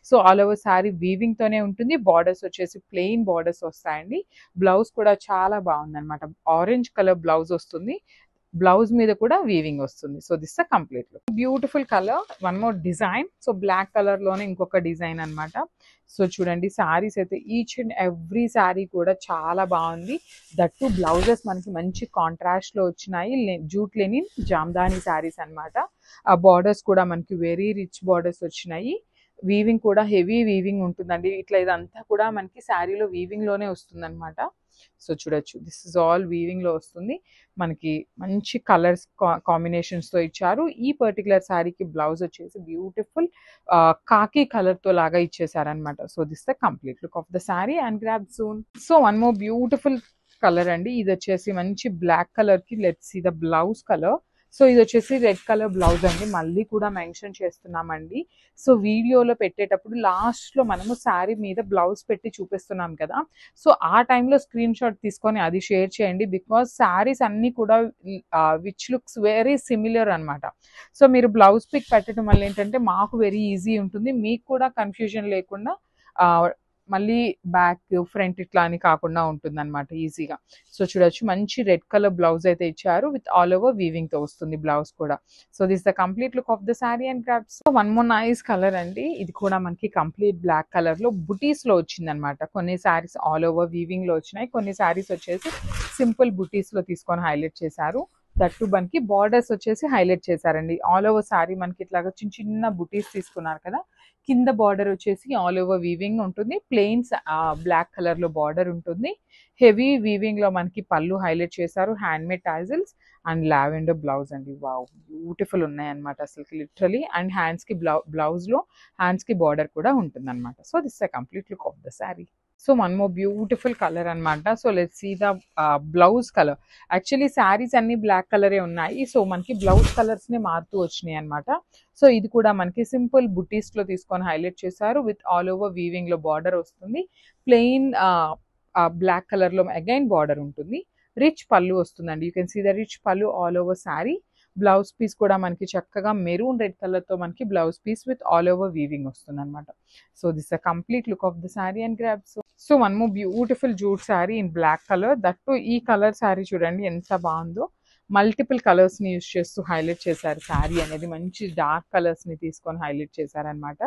So all over sari weaving తోనే ఉంటుంది, బార్డర్స్ వచ్చేసి ప్లెయిన్ బార్డర్స్ వస్తాయండి. బ్లౌజ్ కూడా చాలా బాగుంది అనమాట, ఆరెంజ్ కలర్ బ్లౌజ్ వస్తుంది, బ్లౌజ్ మీద కూడా వీవింగ్ వస్తుంది. So this the complete look. Beautiful colour, one more design. So black colour లోనే ఇంకొక డిజైన్ అన్నమాట. సో చూడండి శారీస్ అయితే ఈచ్ అండ్ ఎవ్రీ శారీ కూడా చాలా బాగుంది. దట్టు బ్లౌజెస్ మనకి మంచి కాంట్రాస్ట్ లో వచ్చినాయి, జూట్ లెనిన్ జామ్దాని శారీస్ అన్నమాట. ఆ బార్డర్స్ కూడా మనకి వెరీ రిచ్ బార్డర్స్ వచ్చినాయి, వీవింగ్ కూడా హెవీ వీవింగ్ ఉంటుందండి. ఇట్లా ఇదంతా కూడా మనకి శారీలో వీవింగ్ లోనే వస్తుంది అనమాట. సో చూడొచ్చు, దిస్ ఇస్ ఆల్ వీవింగ్ లో వస్తుంది. మనకి మంచి కలర్స్ కాంబినేషన్స్ తో ఇచ్చారు. ఈ పర్టికులర్ శారీకి బ్లౌజ్ వచ్చేసి బ్యూటిఫుల్ కాకి కలర్ తో లాగా ఇచ్చేసారనమాట. So this the complete look of the sari and grab soon. So one more beautiful colour అండి, ఇది వచ్చేసి మంచి బ్లాక్ కలర్ కి let's see the blouse colour. So ఇది వచ్చేసి రెడ్ కలర్ బ్లౌజ్ అండి, మళ్ళీ కూడా మెన్షన్ చేస్తున్నామండి. సో వీడియోలో పెట్టేటప్పుడు లాస్ట్లో మనము శారీ మీద బ్లౌజ్ పెట్టి చూపిస్తున్నాం కదా, సో ఆ టైంలో స్క్రీన్ షాట్ తీసుకొని అది షేర్ చేయండి. బికాజ్ శారీస్ అన్నీ కూడా విచ్ లుక్స్ వెరీ సిమిలర్ అనమాట. సో మీరు బ్లౌజ్ పిక్ పెట్టడం వల్ల ఏంటంటే మాకు వెరీ ఈజీ ఉంటుంది, మీకు కూడా కన్ఫ్యూజన్ లేకుండా మళ్ళీ బ్యాక్ ఫ్రంట్ ఇట్లా అని కాకుండా ఉంటుంది అనమాట ఈజీగా. సో చూడొచ్చు, మంచి రెడ్ కలర్ బ్లౌజ్ అయితే ఇచ్చారు, విత్ ఆల్ ఓవర్ వీవింగ్ తో వస్తుంది బ్లౌజ్ కూడా. So this the complete look of the sari and crafts. One more nice colour అండి, ఇది కూడా మనకి కంప్లీట్ బ్లాక్ కలర్ లో బుటీస్ లో వచ్చింది అనమాట. కొన్ని శారీస్ ఆల్ ఓవర్ వీవింగ్ లో వచ్చినాయి, కొన్ని శారీస్ వచ్చేసి సింపుల్ బుటీస్ లో తీసుకొని హైలైట్ చేశారు. దట్టు మనకి బార్డర్స్ వచ్చేసి హైలైట్ చేశారండి. ఆల్ ఓవర్ శారీ మనకి ఇట్లాగా చిన్న చిన్న బుటీస్ తీసుకున్నారు కదా, కింద బార్డర్ వచ్చేసి ఆల్ ఓవర్ వీవింగ్ ఉంటుంది, ప్లెయిన్స్ బ్లాక్ కలర్ లో బార్డర్ ఉంటుంది, హెవీ వీవింగ్ లో మనకి పళ్ళు హైలైట్ చేశారు, hand made tassels and lavender blouse అండి. వావ్, బ్యూటిఫుల్ ఉన్నాయి అనమాట అసలు లిటరలీ. అండ్ హ్యాండ్స్ కి బ్లౌజ్ లో హ్యాండ్స్ కి బార్డర్ కూడా ఉంటుంది అనమాట. So this the complete look of the sari. So one more beautiful colour అనమాట. So let's see the blouse colour. Actually saris అన్ని బ్లాక్ కలరే ఉన్నాయి, సో మనకి బ్లౌజ్ కలర్స్ ని మారుతూ వచ్చినాయి అనమాట. సో ఇది కూడా మనకి సింపుల్ బుటీస్ లో తీసుకొని హైలైట్ చేశారు, విత్ ఆల్ ఓవర్ వీవింగ్ లో బార్డర్ వస్తుంది, ప్లెయిన్ బ్లాక్ కలర్ లో అగైన్ బార్డర్ ఉంటుంది, రిచ్ పళ్ళు వస్తుందండి. You can see the rich పళ్ళు all over sari. Blouse piece కూడా మనకి చక్కగా మెరూన్ రెడ్ కలర్ తో మనకి blouse piece with all over weaving వస్తుంది అనమాట. So this the complete look of the sari and grabs. So one more beautiful jute sari in black colour. That ఈ colour sari చూడండి ఎంత బాగుందో, మల్టిపుల్ కలర్స్ ని యూస్ చేస్తూ హైలైట్ చేశారు. శారీ అనేది మంచి డార్క్ కలర్స్ ని తీసుకొని హైలైట్ చేశారనమాట.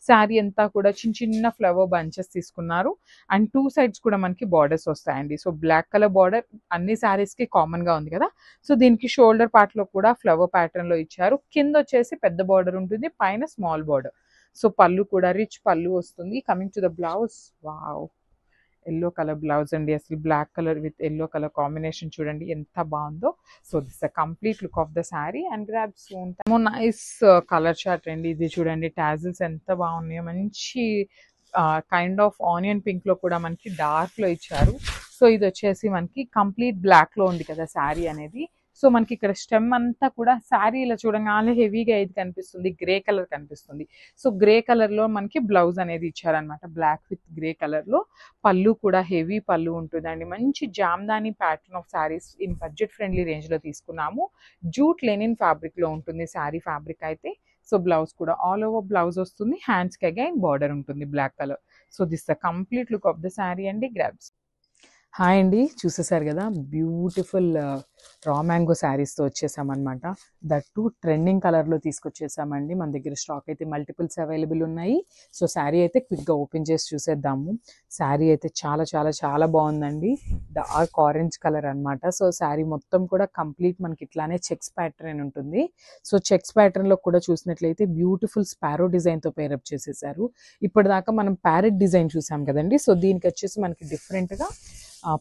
శారీ అంతా కూడా చిన్న చిన్న ఫ్లవర్ బంచెస్ తీసుకున్నారు, అండ్ టూ సైడ్స్ కూడా మనకి బార్డర్స్ వస్తాయండి. సో బ్లాక్ కలర్ బార్డర్ అన్ని శారీస్ కి కామన్ గా ఉంది కదా, సో దీనికి షోల్డర్ పార్ట్ లో కూడా ఫ్లవర్ ప్యాటర్న్ లో ఇచ్చారు. కింద వచ్చేసి పెద్ద బార్డర్ ఉంటుంది, పైన స్మాల్ బార్డర్. సో పళ్ళు కూడా రిచ్ పళ్ళు వస్తుంది. Coming to the blouse, wow, yellow colour blouse అండి, అసలు black colour with yellow colour combination చూడండి ఎంత బాగుందో. So this the complete look of the sari and grab soon. Nice colour chart అండి ఇది, చూడండి టాజిల్స్ ఎంత బాగున్నాయో, మంచి కైండ్ ఆఫ్ ఆనియన్ పింక్ లో కూడా మనకి డార్క్ లో ఇచ్చారు. సో ఇది వచ్చేసి మనకి కంప్లీట్ బ్లాక్ లో ఉంది కదా శారీ అనేది. సో మనకి ఇక్కడ స్టెమ్ అంతా కూడా శారీ ఇలా చూడగానే హెవీగా ఇది కనిపిస్తుంది, గ్రే కలర్ కనిపిస్తుంది. సో గ్రే కలర్ లో మనకి బ్లౌజ్ అనేది ఇచ్చారనమాట, బ్లాక్ విత్ గ్రే కలర్ లో. పళ్ళు కూడా హెవీ పళ్ళు ఉంటుందండి. మంచి Jamdani pattern of saris in budget friendly range లో తీసుకున్నాము. జూట్ లెనిన్ ఫ్యాబ్రిక్ లో ఉంటుంది శారీ ఫ్యాబ్రిక్ అయితే. సో బ్లౌజ్ కూడా ఆల్ ఓవర్ బ్లౌజ్ వస్తుంది, హ్యాండ్స్ కి అగైన్ బార్డర్ ఉంటుంది black colour. So this the complete look of the sari అండి గ్రాబ్స్. హాయ్ అండి, చూసేసారు కదా బ్యూటిఫుల్ రా మ్యాంగో శారీస్తో వచ్చేసామన్నమాట. దట్టు ట్రెండింగ్ కలర్లో తీసుకొచ్చేసామండి. మన దగ్గర స్టాక్ అయితే మల్టిపుల్స్ అవైలబుల్ ఉన్నాయి. సో శారీ అయితే క్విక్గా ఓపెన్ చేసి చూసేద్దాము. శారీ అయితే చాలా చాలా చాలా బాగుందండి, డార్క్ ఆరెంజ్ కలర్ అనమాట. సో శారీ మొత్తం కూడా కంప్లీట్ మనకి ఇట్లానే చెక్స్ ప్యాటర్న్ ఉంటుంది. సో చెక్స్ ప్యాటర్న్లో కూడా చూసినట్లయితే బ్యూటిఫుల్ స్పారో డిజైన్తో పేరప్ చేసేసారు. ఇప్పటిదాకా మనం ప్యారెట్ డిజైన్ చూసాం కదండి, సో దీనికి వచ్చేసి మనకి డిఫరెంట్గా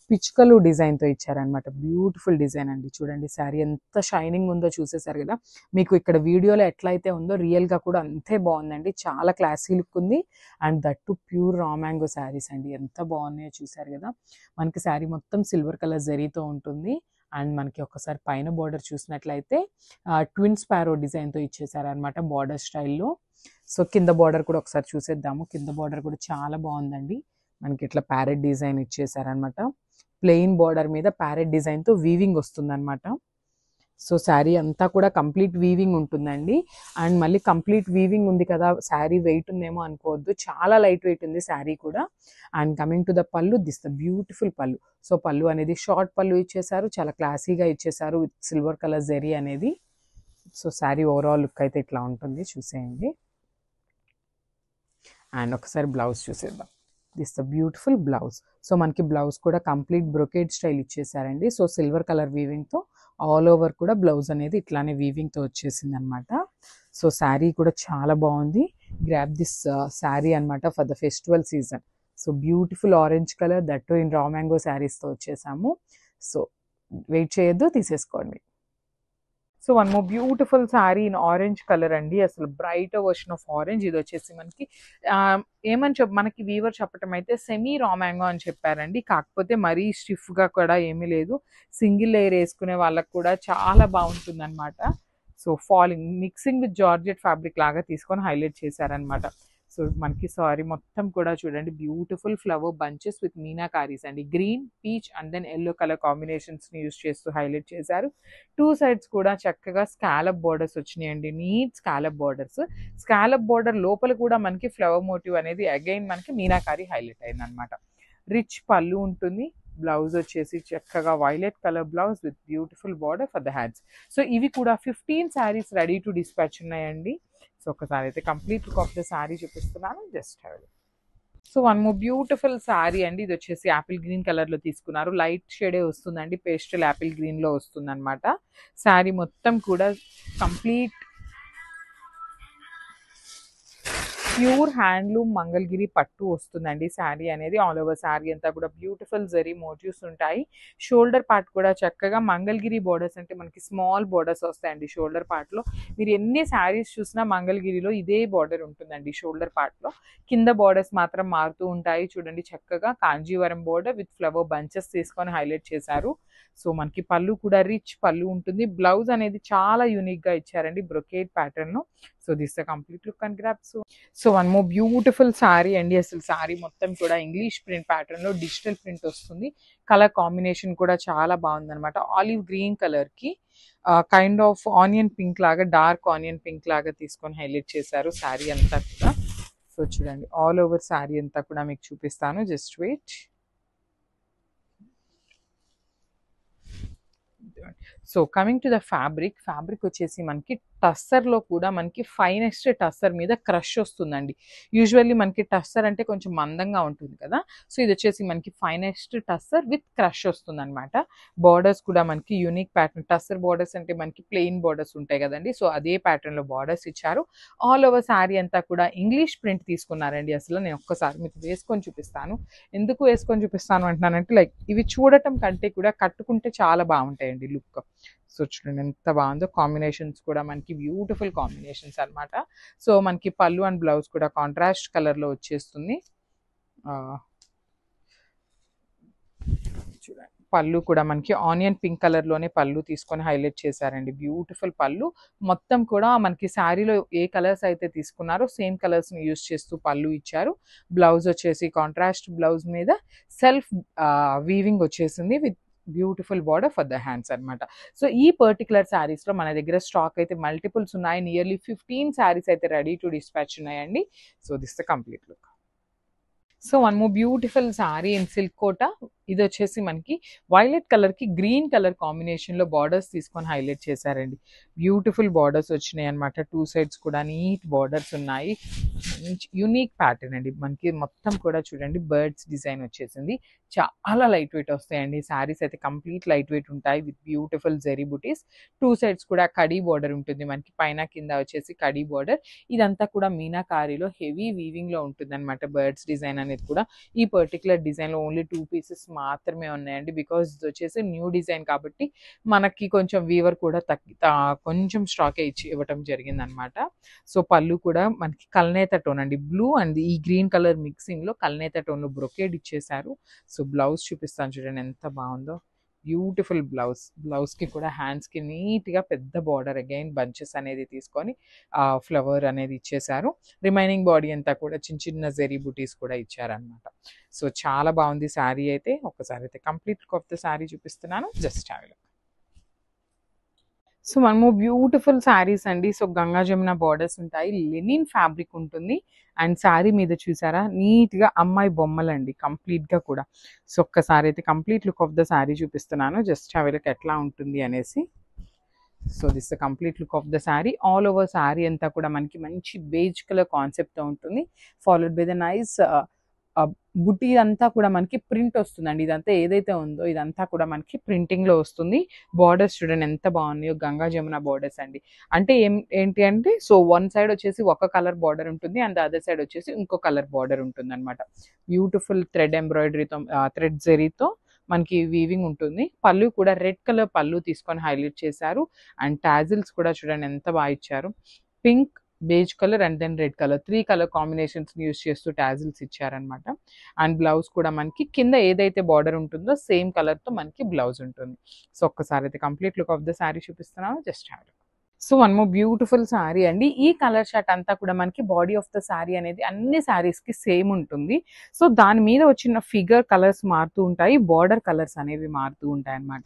పిచ్కలు డిజైన్తో ఇచ్చారనమాట. బ్యూటిఫుల్ డిజైన్ అండి, చూడండి శారీ ఎంత షైనింగ్ ఉందో చూసేసారు కదా. మీకు ఇక్కడ వీడియోలో ఎట్లయితే ఉందో రియల్గా కూడా అంతే బాగుందండి, చాలా క్లాసీ లుక్ ఉంది. And that pure raw mango saris అండి, ఎంత బాగున్నాయో చూసారు కదా. మనకి శారీ మొత్తం సిల్వర్ కలర్ జరీతో ఉంటుంది. అండ్ మనకి ఒకసారి పైన బార్డర్ చూసినట్లయితే ట్విన్ స్పారో డిజైన్తో ఇచ్చేసారనమాట బార్డర్ స్టైల్లో. సో కింద బార్డర్ కూడా ఒకసారి చూసేద్దాము. కింద బార్డర్ కూడా చాలా బాగుందండి. మనకి ఇట్లా ప్యారెట్ డిజైన్ ఇచ్చేసారనమాట. ప్లెయిన్ బార్డర్ మీద ప్యారెట్ డిజైన్తో వీవింగ్ వస్తుందన్నమాట. సో శారీ అంతా కూడా కంప్లీట్ వీవింగ్ ఉంటుందండి. అండ్ మళ్ళీ కంప్లీట్ వీవింగ్ ఉంది కదా, శారీ వెయిట్ ఉందేమో అనుకోవద్దు, చాలా లైట్ వెయిట్ ఉంది శారీ కూడా. అండ్ కమింగ్ టు ద పళ్ళు, దిస్ ద బ్యూటిఫుల్ పళ్ళు. సో పళ్ళు అనేది షార్ట్ పళ్ళు ఇచ్చేసారు, చాలా క్లాసీగా ఇచ్చేసారు విత్ సిల్వర్ కలర్ జెరీ అనేది. సో శారీ ఓవరాల్ లుక్ అయితే ఇట్లా ఉంటుంది, చూసేయండి. అండ్ ఒకసారి బ్లౌజ్ చూసేద్దాం. This the beautiful blouse. So మనకి బ్లౌజ్ కూడా కంప్లీట్ బ్రొకేడ్ స్టైల్ ఇచ్చేసారండి. సో సిల్వర్ కలర్ వీవింగ్తో ఆల్ ఓవర్ కూడా బ్లౌజ్ అనేది ఇట్లానే వీవింగ్తో వచ్చేసింది అనమాట. సో శారీ కూడా చాలా బాగుంది. గ్రాబ్ దిస్ శారీ అనమాట for the festival season. So beautiful orange colour, that in raw mango శారీస్తో వచ్చేసాము. సో వెయిట్ చేయొద్దు, తీసేసుకోండి. So one more beautiful sari in orange colour అండి. అసలు బ్రైట్ వర్షన్ ఆఫ్ ఆరెంజ్. ఇది వచ్చేసి మనకి ఏమని మనకి వీవర్ చెప్పటం అయితే సెమీ రా మ్యాంగో అని చెప్పారండి. కాకపోతే మరీ స్టిఫ్గా కూడా ఏమీ లేదు. సింగిల్ లేయర్ వేసుకునే వాళ్ళకి కూడా చాలా బాగుంటుంది అనమాట. So falling mixing with georgette fabric లాగా తీసుకొని హైలైట్ చేశారనమాట. సో మనకి సారీ మొత్తం కూడా చూడండి, beautiful flower bunches with meenakaris అండి. Green, peach and then yellow colour కాంబినేషన్స్ని యూజ్ చేస్తూ హైలైట్ చేశారు. టూ సైడ్స్ కూడా చక్కగా స్కాలప్ బార్డర్స్ వచ్చినాయండి, neat scallop borders. Scallop border లోపల కూడా మనకి ఫ్లవర్ మోటివ్ అనేది అగైన్ మనకి మీనాకారీ హైలైట్ అయింది అనమాట. రిచ్ పళ్ళు ఉంటుంది. బ్లౌజ్ వచ్చేసి చక్కగా violet colour blouse with beautiful border for the hands. So ఇవి కూడా 15 శారీస్ రెడీ టు డిస్పాచ్ ఉన్నాయండి. సో ఒకసారి అయితే complete look of the sari చూపిస్తున్నాను, just have it. So one more beautiful sari అండి. ఇది వచ్చేసి యాపిల్ గ్రీన్ కలర్లో తీసుకున్నారు. లైట్ షేడే వస్తుందండి, పేస్టల్ యాపిల్ గ్రీన్లో వస్తుంది అనమాట. శారీ మొత్తం కూడా కంప్లీట్ ప్యూర్ హ్యాండ్లూమ్ మంగళగిరి పట్టు వస్తుందండి శారీ అనేది. ఆల్ ఓవర్ శారీ అంతా కూడా బ్యూటిఫుల్ జరీ మోటివ్స్ ఉంటాయి. షోల్డర్ పార్ట్ కూడా చక్కగా మంగళగిరి బోర్డర్స్, అంటే మనకి స్మాల్ బోర్డర్స్ వస్తాయండి షోల్డర్ పార్ట్లో. మీరు ఎన్ని శారీస్ చూసినా మంగళగిరిలో ఇదే బార్డర్ ఉంటుందండి షోల్డర్ పార్ట్లో. కింద బార్డర్స్ మాత్రం మారుతూ ఉంటాయి. చూడండి చక్కగా Kanjeevaram border with flower bunches తీసుకొని హైలైట్ చేశారు. సో మనకి పళ్ళు కూడా రిచ్ పళ్ళు ఉంటుంది. బ్లౌజ్ అనేది చాలా యూనిక్గా ఇచ్చారండి, brocade pattern. So this the complete look and grab. So one more beautiful sari అండి. అసలు శారీ మొత్తం కూడా ఇంగ్లీష్ ప్రింట్ ప్యాటర్న్లో డిజిటల్ ప్రింట్ వస్తుంది. కలర్ కాంబినేషన్ కూడా చాలా బాగుందన్నమాట. ఆలివ్ గ్రీన్ కలర్కి కైండ్ ఆఫ్ ఆనియన్ పింక్ లాగా, డార్క్ ఆనియన్ పింక్ లాగా తీసుకొని హైలైట్ చేశారు శారీ అంతా కూడా. సో చూడండి ఆల్ ఓవర్ శారీ అంతా కూడా మీకు చూపిస్తాను, just wait. So coming to the fabric, fabric వచ్చేసి మనకి టస్సర్లో కూడా మనకి ఫైనెస్ట్ టస్సర్ మీద క్రష్ వస్తుందండి. యూజువల్లీ మనకి టస్సర్ అంటే కొంచెం మందంగా ఉంటుంది కదా, సో ఇది వచ్చేసి మనకి ఫైనెస్ట్ టస్సర్ విత్ క్రష్ వస్తుంది అనమాట. బార్డర్స్ కూడా మనకి యూనిక్ ప్యాటర్న్. టస్సర్ బార్డర్స్ అంటే మనకి ప్లెయిన్ బార్డర్స్ ఉంటాయి కదండి, సో అదే ప్యాటర్న్లో బార్డర్స్ ఇచ్చారు. ఆల్ ఓవర్ శారీ అంతా కూడా ఇంగ్లీష్ ప్రింట్ తీసుకున్నారండి. అసలు నేను ఒక్కసారి మీకు వేసుకొని చూపిస్తాను. ఎందుకు వేసుకొని చూపిస్తాను అంటున్నానంటే, లైక్ ఇవి చూడటం కంటే కూడా కట్టుకుంటే చాలా బాగుంటాయండి లుక్. సో చూడండి ఎంత బాగుందో, కాంబినేషన్స్ కూడా మనకి బ్యూటిఫుల్ కాంబినేషన్స్ అనమాట. సో మనకి పళ్ళు అండ్ బ్లౌజ్ కూడా కాంట్రాస్ట్ కలర్లో వచ్చేస్తుంది. చూడండి పళ్ళు కూడా మనకి ఆనియన్ పింక్ కలర్లోనే పళ్ళు తీసుకొని హైలైట్ చేశారండి. బ్యూటిఫుల్ పళ్ళు. మొత్తం కూడా మనకి శారీలో ఏ కలర్స్ అయితే తీసుకున్నారో సేమ్ కలర్స్ని యూజ్ చేస్తూ పళ్ళు ఇచ్చారు. బ్లౌజ్ వచ్చేసి కాంట్రాస్ట్ బ్లౌజ్ మీద సెల్ఫ్ వీవింగ్ వచ్చేసింది with beautiful border for the hands అనమాట. సో ఈ పర్టికులర్ శారీస్లో మన దగ్గర స్టాక్ అయితే మల్టిపుల్స్ ఉన్నాయి. నియర్లీ 15 శారీస్ అయితే రెడీ టు డిస్పాచ్ ఉన్నాయండి. So this the complete look. So one more beautiful sari in silk Kota. ఇది వచ్చేసి మనకి వైలెట్ కలర్కి గ్రీన్ కలర్ కాంబినేషన్లో బార్డర్స్ తీసుకొని హైలైట్ చేశారండి. బ్యూటిఫుల్ బార్డర్స్ వచ్చినాయి అనమాట. టూ సైడ్స్ కూడా నీట్ బార్డర్స్ ఉన్నాయి. యూనిక్ ప్యాటర్న్ అండి. మనకి మొత్తం కూడా చూడండి బర్డ్స్ డిజైన్ వచ్చేసింది. చాలా లైట్ వెయిట్ వస్తాయండి శారీస్ అయితే, కంప్లీట్ లైట్ వెయిట్ ఉంటాయి with beautiful zari buttis. Two sides కూడా కడీ బార్డర్ ఉంటుంది మనకి, పైన కింద వచ్చేసి కడీ బార్డర్. ఇదంతా కూడా మీనాకారీలో హెవీ వీవింగ్లో ఉంటుంది అనమాట. బర్డ్స్ డిజైన్ అనేది కూడా ఈ పర్టికులర్ డిజైన్లో ఓన్లీ 2 పీసెస్ మాత్రమే ఉన్నాయండి. బికాజ్ ఇది వచ్చేసి న్యూ డిజైన్ కాబట్టి మనకి కొంచెం వీవర్ కూడా కొంచెం స్టాకే ఇవ్వటం జరిగింది అనమాట. సో పళ్ళు కూడా మనకి కల్నేత టోన్ అండి, బ్లూ అండ్ ఈ గ్రీన్ కలర్ మిక్సింగ్లో కల్నేత టోన్లో బ్రొకేడ్ ఇచ్చేసారు. సో బ్లౌజ్ చూపిస్తాను చూడండి ఎంత బాగుందో. బ్యూటిఫుల్ బ్లౌజ్కి కూడా హ్యాండ్స్కి నీట్గా పెద్ద బార్డర్ అగైన్ బంచెస్ అనేది తీసుకొని ఫ్లవర్ అనేది ఇచ్చేసారు. రిమైనింగ్ బాడీ అంతా కూడా చిన్న చిన్న జెరీ బుటీస్ కూడా ఇచ్చారనమాట. సో చాలా బాగుంది శారీ అయితే. ఒక్కసారి అయితే complete look of the sari చూపిస్తున్నాను, just have a look. So మనము బ్యూటిఫుల్ శారీస్ అండి. సో గంగా జమున బార్డర్స్ ఉంటాయి, లెనిన్ ఫ్యాబ్రిక్ ఉంటుంది. అండ్ శారీ మీద చూసారా నీట్గా అమ్మాయి బొమ్మలండి కంప్లీట్గా కూడా. సో ఒక్కసారి అయితే complete look of the sari చూపిస్తున్నాను, జస్ట్ హ్యావ్ ఎ లుక్ ఎట్లా ఉంటుంది అనేసి. So this the complete look of the sari. All over sari అంతా కూడా మనకి మంచి బేజ్ కలర్ కాన్సెప్ట్తో ఉంటుంది, ఫాలోడ్ బై ద నైస్ బుటీ అంతా కూడా మనకి ప్రింట్ వస్తుందండి. ఇదంతా ఏదైతే ఉందో ఇదంతా కూడా మనకి ప్రింటింగ్లో వస్తుంది. బార్డర్స్ చూడండి ఎంత బాగున్నాయో, గంగా జమున బార్డర్స్ అండి. అంటే ఏంటి అంటే సో వన్ సైడ్ వచ్చేసి ఒక కలర్ బార్డర్ ఉంటుంది అండ్ అదర్ సైడ్ వచ్చేసి ఇంకో కలర్ బార్డర్ ఉంటుంది అనమాట. బ్యూటిఫుల్ థ్రెడ్ ఎంబ్రాయిడరీతో థ్రెడ్ జెరీతో మనకి వీవింగ్ ఉంటుంది. పళ్ళు కూడా రెడ్ కలర్ పళ్ళు తీసుకొని హైలైట్ చేశారు. అండ్ టాజిల్స్ కూడా చూడండి ఎంత బాగా ఇచ్చారు. Pink, beige colour and then red colour, 3 colour combinations use చేస్తూ టాజిల్స్ ఇచ్చారనమాట. అండ్ బ్లౌజ్ కూడా మనకి కింద ఏదైతే బార్డర్ ఉంటుందో సేమ్ కలర్తో మనకి బ్లౌజ్ ఉంటుంది. సో ఒక్కసారి అయితే complete look of the sari చూపిస్తున్నాను, just have. So one more beautiful sari అండి. ఈ కలర్ షర్ట్ అంతా కూడా మనకి బాడీ ఆఫ్ ద శారీ అనేది అన్ని శారీస్కి సేమ్ ఉంటుంది. సో దాని మీద వచ్చిన ఫిగర్ కలర్స్ మారుతూ ఉంటాయి, బార్డర్ కలర్స్ అనేవి మారుతూ ఉంటాయి అనమాట.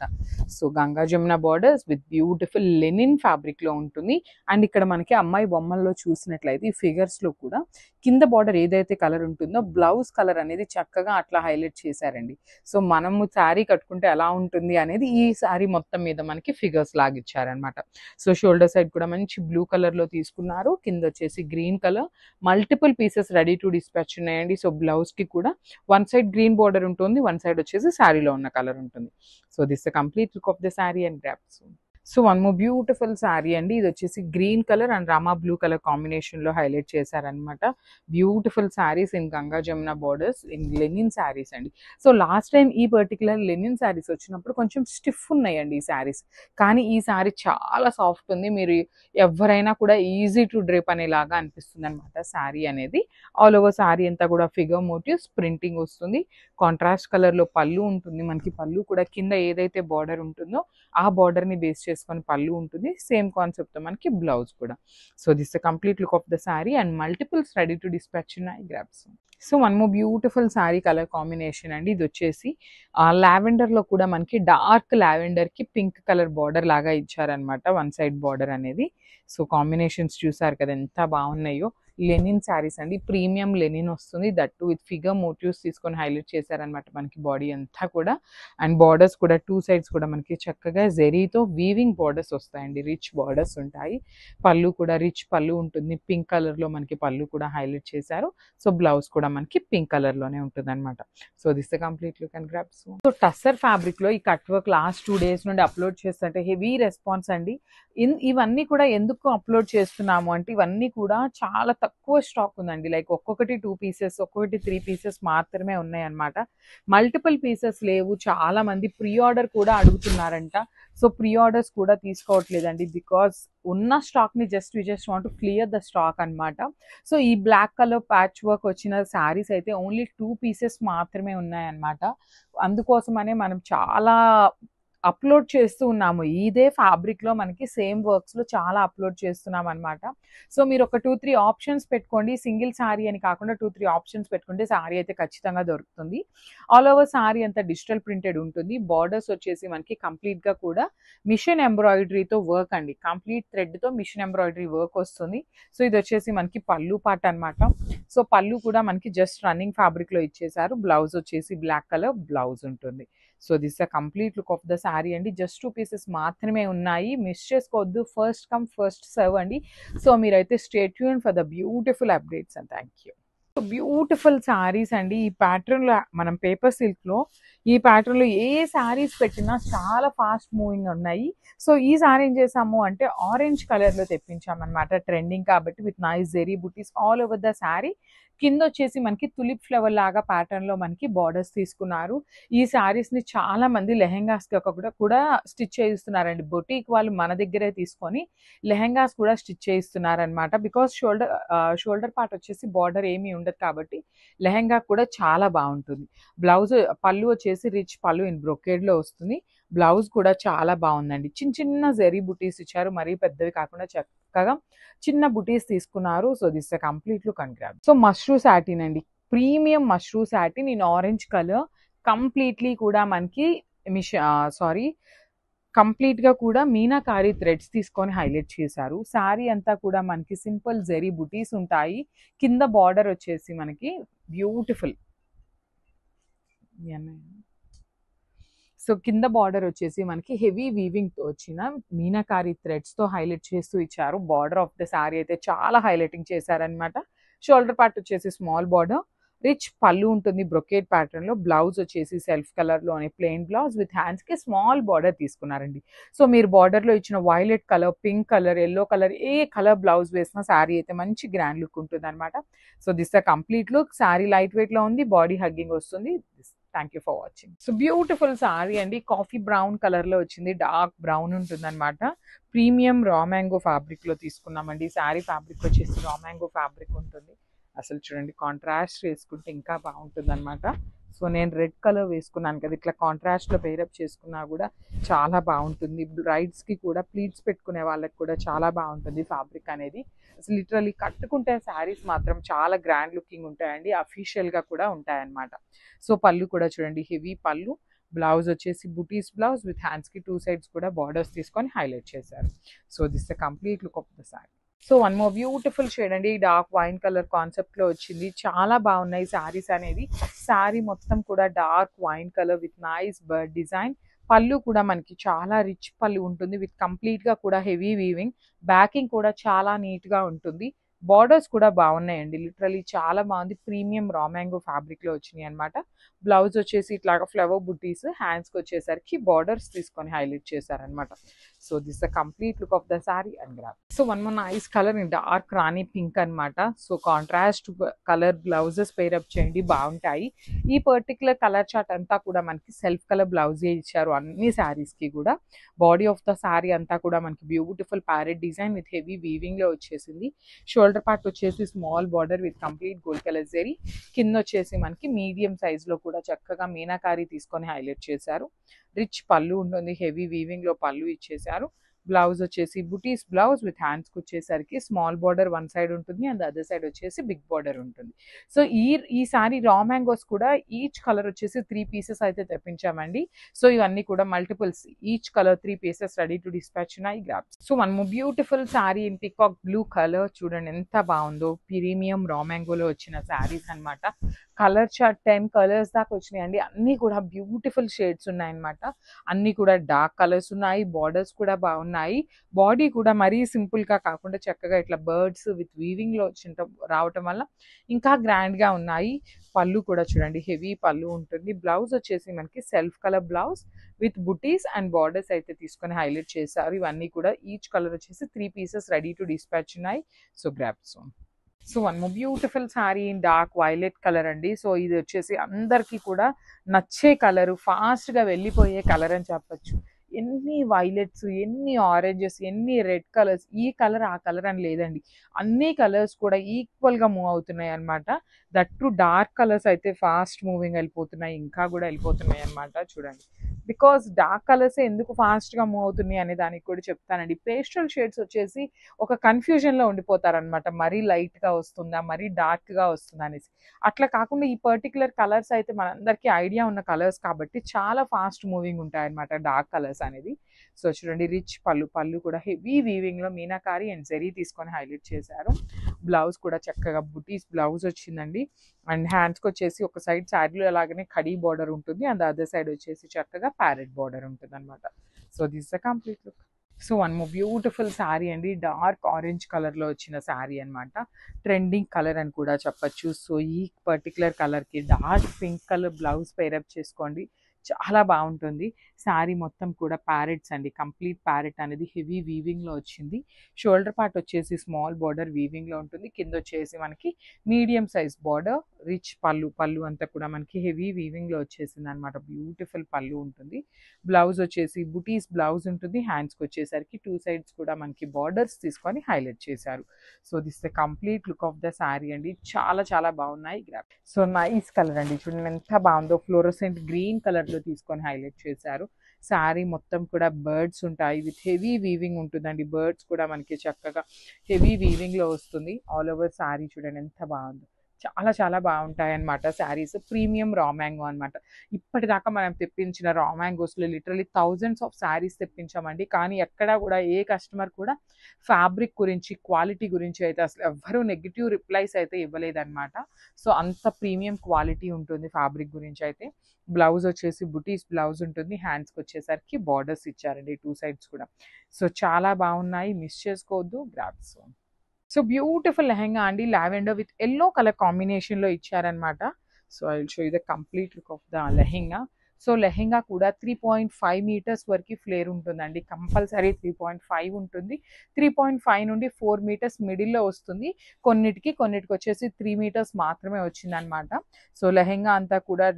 So Ganga Jamuna borders with beautiful Lenin ఫ్యాబ్రిక్లో ఉంటుంది. అండ్ ఇక్కడ మనకి అమ్మాయి బొమ్మల్లో చూసినట్లయితే ఈ ఫిగర్స్లో కూడా కింద బార్డర్ ఏదైతే కలర్ ఉంటుందో బ్లౌజ్ కలర్ అనేది చక్కగా అట్లా హైలైట్ చేశారండి. సో మనము శారీ కట్టుకుంటే ఎలా ఉంటుంది అనేది ఈ శారీ మొత్తం మీద మనకి ఫిగర్స్ లాగిచ్చారనమాట. సో షోల్డర్ సైడ్ కూడా మంచి బ్లూ కలర్ లో తీసుకున్నారు, కింద వచ్చేసి green colour. Multiple pieces ready to dispatch ఉన్నాయండి. సో బ్లౌజ్ కి కూడా వన్ సైడ్ గ్రీన్ బార్డర్ ఉంటుంది, వన్ సైడ్ వచ్చేసి శారీలో ఉన్న కలర్ ఉంటుంది. So this the complete look of the sari and grabs. So one more beautiful sari అండి. ఇది వచ్చేసి green colour and Rama blue colour combination లో హైలైట్ చేశారనమాట. Beautiful saris in Ganga Jamuna borders in linen saris అండి. సో లాస్ట్ టైం ఈ పర్టికులర్ లెనిన్ శారీస్ వచ్చినప్పుడు కొంచెం స్టిఫ్ ఉన్నాయండి ఈ శారీస్, కానీ ఈ శారీ చాలా సాఫ్ట్ ఉంది. మీరు ఎవరైనా కూడా ఈజీ టు డ్రేప్ అనేలాగా అనిపిస్తుంది అనమాట శారీ అనేది. ఆల్ ఓవర్ శారీ అంతా కూడా ఫిగర్ మోటివ్స్ ప్రింటింగ్ వస్తుంది. కాంట్రాస్ట్ కలర్ లో పళ్ళు ఉంటుంది మనకి. పళ్ళు కూడా కింద ఏదైతే బార్డర్ ఉంటుందో ఆ బార్డర్ ని బేస్ చేసుకొని పళ్ళు ఉంటుంది. సేమ్ కాన్సెప్ట్ తో మనకి బ్లౌజ్ కూడా. So this the complete look of the sari and multiples ready to dispatch ఉన్నాయి, grabs. So one more beautiful sari colour combination అండి. ఇది వచ్చేసి లావెండర్ లో కూడా మనకి డార్క్ లావెండర్ కి పింక్ కలర్ బార్డర్ లాగా ఇచ్చారనమాట, వన్ సైడ్ బార్డర్ అనేది. సో కాంబినేషన్స్ చూసారు కదా ఎంత బాగున్నాయో. లెనిన్ శారీస్ అండి, ప్రీమియం లెనిన్ వస్తుంది, దట్ విత్ ఫిగర్ మోటివ్స్ తీసుకొని హైలైట్ చేశారనమాట మనకి బాడీ అంతా కూడా. అండ్ బార్డర్స్ కూడా టూ సైడ్స్ కూడా మనకి చక్కగా జెరీతో వీవింగ్ బార్డర్స్ వస్తాయండి, రిచ్ బార్డర్స్ ఉంటాయి. పళ్ళు కూడా రిచ్ పళ్ళు ఉంటుంది, పింక్ కలర్ లో మనకి పళ్ళు కూడా హైలైట్ చేశారు. సో బ్లౌజ్ కూడా మనకి పింక్ కలర్ లోనే ఉంటుంది అనమాట. So this the complete look and grabs. So tussar fabric లో ఈ కట్ వర్క్ లాస్ట్ 2 days నుండి అప్లోడ్ చేస్తుంటే హెవీ రెస్పాన్స్ అండి. ఇవన్నీ కూడా ఎందుకు అప్లోడ్ చేస్తున్నాము అంటే ఇవన్నీ కూడా చాలా తక్కువ స్టాక్ ఉందండి. లైక్ ఒక్కొక్కటి 2 pieces, ఒక్కొక్కటి 3 pieces మాత్రమే ఉన్నాయి అన్నమాట. మల్టిపుల్ పీసెస్ లేవు. చాలా మంది ప్రీ ఆర్డర్ కూడా అడుగుతున్నారంట. సో ప్రీ ఆర్డర్స్ కూడా తీసుకోవట్లేదండి, బికాస్ ఉన్న స్టాక్ ని we just want to clear the stock అన్నమాట. సో ఈ బ్లాక్ కలర్ ప్యాచ్ వర్క్ వచ్చిన శారీస్ అయితే ఓన్లీ 2 pieces మాత్రమే ఉన్నాయన్నమాట. అందుకోసమనే మనం చాలా అప్లోడ్ చేస్తూ ఉన్నాము. ఇదే ఫ్యాబ్రిక్ లో మనకి సేమ్ వర్క్స్ లో చాలా అప్లోడ్ చేస్తున్నాం అనమాట. సో మీరు ఒక 2-3 ఆప్షన్స్ పెట్టుకోండి, సింగిల్ శారీ అని కాకుండా 2-3 ఆప్షన్స్ పెట్టుకుంటే శారీ అయితే ఖచ్చితంగా దొరుకుతుంది. ఆల్ ఓవర్ శారీ అంతా డిజిటల్ ప్రింటెడ్ ఉంటుంది. బార్డర్స్ వచ్చేసి మనకి కంప్లీట్ గా కూడా మిషన్ ఎంబ్రాయిడరీతో వర్క్ అండి, కంప్లీట్ థ్రెడ్ తో మిషన్ ఎంబ్రాయిడరీ వర్క్ వస్తుంది. సో ఇది వచ్చేసి మనకి పళ్ళు పార్ట్ అనమాట. సో పళ్ళు కూడా మనకి జస్ట్ రన్నింగ్ ఫ్యాబ్రిక్ లో ఇచ్చేసారు. బ్లౌజ్ వచ్చేసి బ్లాక్ కలర్ బ్లౌజ్ ఉంటుంది. So this the complete look of the sari అండి. జస్ట్ 2 pieces మాత్రమే ఉన్నాయి, మిస్ చేసుకోవద్దు. ఫస్ట్ కమ్ ఫస్ట్ సర్వ్ అండి. సో మీరైతే stay tune for the beautiful updates and thank you. So beautiful saris అండి. ఈ ప్యాటర్న్ లో మనం పేపర్ సిల్క్ లో ఈ ప్యాటర్న్ లో ఏ శారీస్ పెట్టినా చాలా ఫాస్ట్ మూవింగ్ ఉన్నాయి. సో ఈ శారీ ఏం చేసాము అంటే ఆరెంజ్ కలర్ లో తెప్పించామన్నమాట, ట్రెండింగ్ కాబట్టి, with nice zari buttis all over the sari. కింద వచ్చేసి మనకి తులిప్ ఫ్లవర్ లాగా ప్యాటర్న్ లో మనకి బార్డర్స్ తీసుకున్నారు. ఈ శారీస్ ని చాలా మంది లెహెంగాస్ కూడా స్టిచ్ చేయిస్తున్నారండి. బొటీక్ వాళ్ళు మన దగ్గరే తీసుకొని లెహెంగాస్ కూడా స్టిచ్ చేయిస్తున్నారనమాట. బికాస్ షోల్డర్ పార్ట్ వచ్చేసి బార్డర్ ఏమీ ఉండదు కాబట్టి లెహెంగా కూడా చాలా బాగుంటుంది. బ్లౌజ్ పళ్ళు వచ్చేసి రిచ్ పళ్ళు ఇన్ బ్రొకేడ్ లో వస్తుంది. బ్లౌజ్ కూడా చాలా బాగుందండి. చిన్న చిన్న జెరీ బుటీస్ ఇచ్చారు, మరీ పెద్దవి కాకుండా చక్కగా చిన్న బుటీస్ తీసుకున్నారు. So this complete look and grab. So mashru satin అండి, premium mashru satin in orange colour. Completely కూడా మనకి సారీ కంప్లీట్ గా కూడా మీనాకారి థ్రెడ్స్ తీసుకొని హైలైట్ చేశారు. శారీ అంతా కూడా మనకి సింపుల్ జెరీ బుటీస్ ఉంటాయి. కింద బార్డర్ వచ్చేసి మనకి బ్యూటిఫుల్, సో కింద బార్డర్ వచ్చేసి మనకి హెవీ వీవింగ్ తో వచ్చిన మీనాకారి థ్రెడ్స్ తో హైలైట్ చేస్తూ ఇచ్చారు. బార్డర్ ఆఫ్ ద శారీ అయితే చాలా హైలైటింగ్ చేశారనమాట. షోల్డర్ పార్ట్ వచ్చేసి స్మాల్ బార్డర్, రిచ్ పళ్ళు ఉంటుంది బ్రొకేట్ ప్యాటర్న్ లో. బ్లౌజ్ వచ్చేసి సెల్ఫ్ కలర్ లోనే ప్లెయిన్ బ్లౌజ్ విత్ హ్యాండ్స్ కి స్మాల్ బార్డర్ తీసుకున్నారండి. సో మీరు బార్డర్ లో ఇచ్చిన violet colour, pink colour, yellow colour, ఏ కలర్ బ్లౌజ్ వేసినా శారీ అయితే మంచి గ్రాండ్ లుక్ ఉంటుంది అనమాట. So this the complete look. Sari light weight లో ఉంది, బాడీ హగ్గింగ్ వస్తుంది. Thank you for watching. So beautiful sari అండి, కాఫీ బ్రౌన్ కలర్ లో వచ్చింది, డార్క్ బ్రౌన్ ఉంటుంది అనమాట. ప్రీమియం రా మ్యాంగో ఫ్యాబ్రిక్ లో తీసుకున్నామండి. శారీ ఫ్యాబ్రిక్ వచ్చేసి రా మ్యాంగో ఫ్యాబ్రిక్ ఉంటుంది. అసలు చూడండి, కాంట్రాస్ట్ వేసుకుంటే ఇంకా బాగుంటుంది అనమాట. సో నేను రెడ్ కలర్ వేసుకున్నాను కదా, ఇట్లా కాంట్రాస్ట్లో పేరప్ చేసుకున్నా కూడా చాలా బాగుంటుంది. బ్రైడ్స్కి కూడా ప్లీట్స్ పెట్టుకునే వాళ్ళకి కూడా చాలా బాగుంటుంది ఫ్యాబ్రిక్ అనేది. అసలు లిటరలీ కట్టుకుంటే శారీస్ మాత్రం చాలా గ్రాండ్ లుకింగ్ ఉంటాయండి, అఫీషియల్గా కూడా ఉంటాయన్నమాట. సో పళ్ళు కూడా చూడండి, హెవీ పళ్ళు. బ్లౌజ్ వచ్చేసి బుటీస్ బ్లౌజ్ విత్ హ్యాండ్స్కి 2 సైడ్స్ కూడా బార్డర్స్ తీసుకొని హైలైట్ చేశారు. So this the complete look of the sari. So one more beautiful shade అండి, డార్క్ వైన్ కలర్ కాన్సెప్ట్ లో వచ్చింది. చాలా బాగున్నాయి శారీస్ అనేది. శారీ మొత్తం కూడా dark wine colour with nice bird design. పళ్ళు కూడా మనకి చాలా రిచ్ పళ్ళు ఉంటుంది విత్ కంప్లీట్ గా కూడా హెవీ వీవింగ్. బ్యాకింగ్ కూడా చాలా నీట్ గా ఉంటుంది. బార్డర్స్ కూడా బాగున్నాయండి, లిటరలీ చాలా బాగుంది. ప్రీమియం రా మ్యాంగో ఫ్యాబ్రిక్ లో వచ్చినాయి అనమాట. బ్లౌజ్ వచ్చేసి ఇట్లాగా ఫ్లవర్ బుటీస్, హ్యాండ్స్కి వచ్చేసరికి బార్డర్స్ తీసుకొని హైలైట్ చేశారనమాట. So this the complete look of the sari and graph. So one more nice colour in dark rani pink అనమాట. So contrast colour blouses pair up చేయండి, బాగుంటాయి. ఈ పర్టికులర్ కలర్ చార్ట్ అంతా కూడా మనకి సెల్ఫ్ కలర్ బ్లౌజే ఇచ్చారు అన్ని శారీస్కి కూడా. బాడీ ఆఫ్ ద శారీ అంతా కూడా మనకి beautiful parrot design with heavy weaving లో వచ్చేసింది. షోల్డర్ పార్ట్ వచ్చేసి small border with complete gold colour zari. కింద వచ్చేసి మనకి మీడియం సైజ్ లో కూడా చక్కగా మీనాకారి తీసుకొని హైలైట్ చేశారు. రిచ్ పళ్ళు ఉంటుంది, హెవీ వీవింగ్ లో పళ్ళు ఇచ్చేసారు. బ్లౌజ్ వచ్చేసి బుటీస్ బ్లౌజ్ విత్ హ్యాండ్స్కి వచ్చేసరికి స్మాల్ బార్డర్ వన్ సైడ్ ఉంటుంది అండ్ అదర్ సైడ్ వచ్చేసి బిగ్ బార్డర్ ఉంటుంది. సో ఈ సారీ రా మ్యాంగోస్ కూడా ఈచ్ కలర్ వచ్చేసి 3 పీసెస్ అయితే తెప్పించామండి. సో ఇవన్నీ కూడా multiples, each colour 3 pieces ready to dispatch ఉన్నాయి grabs. So one more beautiful sari in peacock blue colour. చూడండి ఎంత బాగుందో, ప్రీమియం రా మ్యాంగోలో వచ్చిన శారీస్ అనమాట. కలర్ చార్ట్ 10 కలర్స్ దాకా వచ్చినాయండి. అన్నీ కూడా బ్యూటిఫుల్ షేడ్స్ ఉన్నాయన్నమాట. అన్నీ కూడా డార్క్ కలర్స్ ఉన్నాయి, బార్డర్స్ కూడా బాగున్నాయి. బాడీ కూడా మరీ సింపుల్ గా కాకుండా చక్కగా ఇట్లా బర్డ్స్ విత్ వీవింగ్ లో రావటం వల్ల ఇంకా గ్రాండ్ గా ఉన్నాయి. పళ్ళు కూడా చూడండి, హెవీ పళ్ళు ఉంటుంది. బ్లౌజ్ వచ్చేసి మనకి self colour blouse with buttis and borders అయితే తీసుకొని హైలైట్ చేశారు. ఇవన్నీ కూడా ఈచ్ కలర్ వచ్చేసి 3 పీసెస్ రెడీ టు డిస్పాచ్ ఉన్నాయి. So grab son. So one more beautiful sari in dark violet colour అండి. సో ఇది వచ్చేసి అందరికీ కూడా నచ్చే కలర్, ఫాస్ట్గా వెళ్ళిపోయే కలర్ అని చెప్పచ్చు. ఎన్ని వైలెట్స్, ఎన్ని ఆరెంజెస్, ఎన్ని రెడ్ కలర్స్, ఈ కలర్ ఆ కలర్ అని లేదండి, అన్ని కలర్స్ కూడా ఈక్వల్గా మూవ్ అవుతున్నాయి అనమాట. దట్ టు డార్క్ కలర్స్ అయితే ఫాస్ట్ మూవింగ్ వెళ్ళిపోతున్నాయి, ఇంకా కూడా వెళ్ళిపోతున్నాయి అనమాట. చూడండి, బికాస్ డార్క్ కలర్స్ ఎందుకు ఫాస్ట్గా మూవ్ అవుతున్నాయి అనే దానికి కూడా చెప్తానండి. పేస్టల్ షేడ్స్ వచ్చేసి ఒక కన్ఫ్యూజన్లో ఉండిపోతారనమాట, మరీ లైట్గా వస్తుందా మరీ డార్క్గా వస్తుందా అనేసి. అట్లా కాకుండా ఈ పర్టికులర్ కలర్స్ అయితే మనందరికీ ఐడియా ఉన్న కలర్స్ కాబట్టి చాలా ఫాస్ట్ మూవింగ్ ఉంటాయన్నమాట డార్క్ కలర్స్ అనేది. సో చూడండి, రిచ్ పళ్ళు కూడా హెవీ వీవింగ్లో మీనాకారి అండ్ జెరీ తీసుకొని హైలైట్ చేశారు. బ్లౌజ్ కూడా చక్కగా బుటీస్ బ్లౌజ్ వచ్చిందండి. అండ్ హ్యాండ్స్కి వచ్చేసి ఒక సైడ్ శారీలో అలాగనే కడీ బార్డర్ ఉంటుంది అండ్ అదర్ సైడ్ వచ్చేసి చక్కగా ప్యారెట్ బార్డర్ ఉంటుంది అనమాట. So this the complete look. So one more beautiful sari అండి, డార్క్ ఆరెంజ్ కలర్లో వచ్చిన శారీ అనమాట. ట్రెండింగ్ కలర్ అని కూడా చెప్పచ్చు. సో ఈ పర్టికులర్ కలర్కి dark pink colour blouse pair up చేసుకోండి, చాలా బాగుంటుంది. శారీ మొత్తం కూడా ప్యారెట్స్ అండి, కంప్లీట్ ప్యారెట్ అనేది హెవీ వీవింగ్లో వచ్చింది. షోల్డర్ పార్ట్ వచ్చేసి స్మాల్ బార్డర్ వీవింగ్లో ఉంటుంది. కింద వచ్చేసి మనకి మీడియం సైజ్ బార్డర్, రిచ్ పళ్ళు అంతా కూడా మనకి హెవీ వీవింగ్లో వచ్చేసింది అనమాట. బ్యూటిఫుల్ పళ్ళు ఉంటుంది. బ్లౌజ్ వచ్చేసి బుటీస్ బ్లౌజ్ ఉంటుంది. హ్యాండ్స్కి వచ్చేసరికి 2 సైడ్స్ కూడా మనకి బార్డర్స్ తీసుకొని హైలైట్ చేశారు. So this the complete look of the sari అండి, చాలా చాలా బాగున్నాయి. గ్రాఫ్ సో నైస్ కలర్ అండి, చూడండి ఎంత బాగుందో, ఫ్లోరోసెంట్ గ్రీన్ కలర్లో తీసుకొని హైలైట్ చేశారు. శారీ మొత్తం కూడా బర్డ్స్ ఉంటాయి, విత్ హెవీ వీవింగ్ ఉంటుందండి. బర్డ్స్ కూడా మనకి చక్కగా హెవీ వీవింగ్లో వస్తుంది. ఆల్ ఓవర్ శారీ చూడండి ఎంత బాగుందో. చాలా చాలా బాగుంటాయి అన్నమాట శారీస్. ప్రీమియం రా మ్యాంగో అనమాట. ఇప్పటిదాకా మనం తెప్పించిన రా మ్యాంగోస్లో లిటరలీ థౌజండ్స్ ఆఫ్ శారీస్ తెప్పించామండి. కానీ ఎక్కడా కూడా ఏ కస్టమర్ కూడా ఫ్యాబ్రిక్ గురించి, క్వాలిటీ గురించి అయితే అసలు ఎవ్వరూ నెగిటివ్ రిప్లైస్ అయితే ఇవ్వలేదన్నమాట. సో అంత ప్రీమియం క్వాలిటీ ఉంటుంది ఫ్యాబ్రిక్ గురించి అయితే. బ్లౌజ్ వచ్చేసి బుటీస్ బ్లౌజ్ ఉంటుంది. హ్యాండ్స్కి వచ్చేసరికి బార్డర్స్ ఇచ్చారండి 2 సైడ్స్ కూడా. సో చాలా బాగున్నాయి, మిస్ చేసుకోవద్దు. గ్రాబ్స్. సో బ్యూటిఫుల్ లెహెంగా అండి, లావెండర్ విత్ ఎల్లో కలర్ కాంబినేషన్లో ఇచ్చారనమాట. So I will show you the complete look of the lehenga. So lehenga కూడా 3.5 మీటర్స్ వరకు ఫ్లేర్ ఉంటుందండి. కంపల్సరీ 3.5 ఉంటుంది. 3.5 నుండి 4 మీటర్స్ మిడిల్లో వస్తుంది. కొన్నిటికి వచ్చేసి 3 మీటర్స్ మాత్రమే వచ్చిందనమాట. సో లెహెంగా అంతా కూడా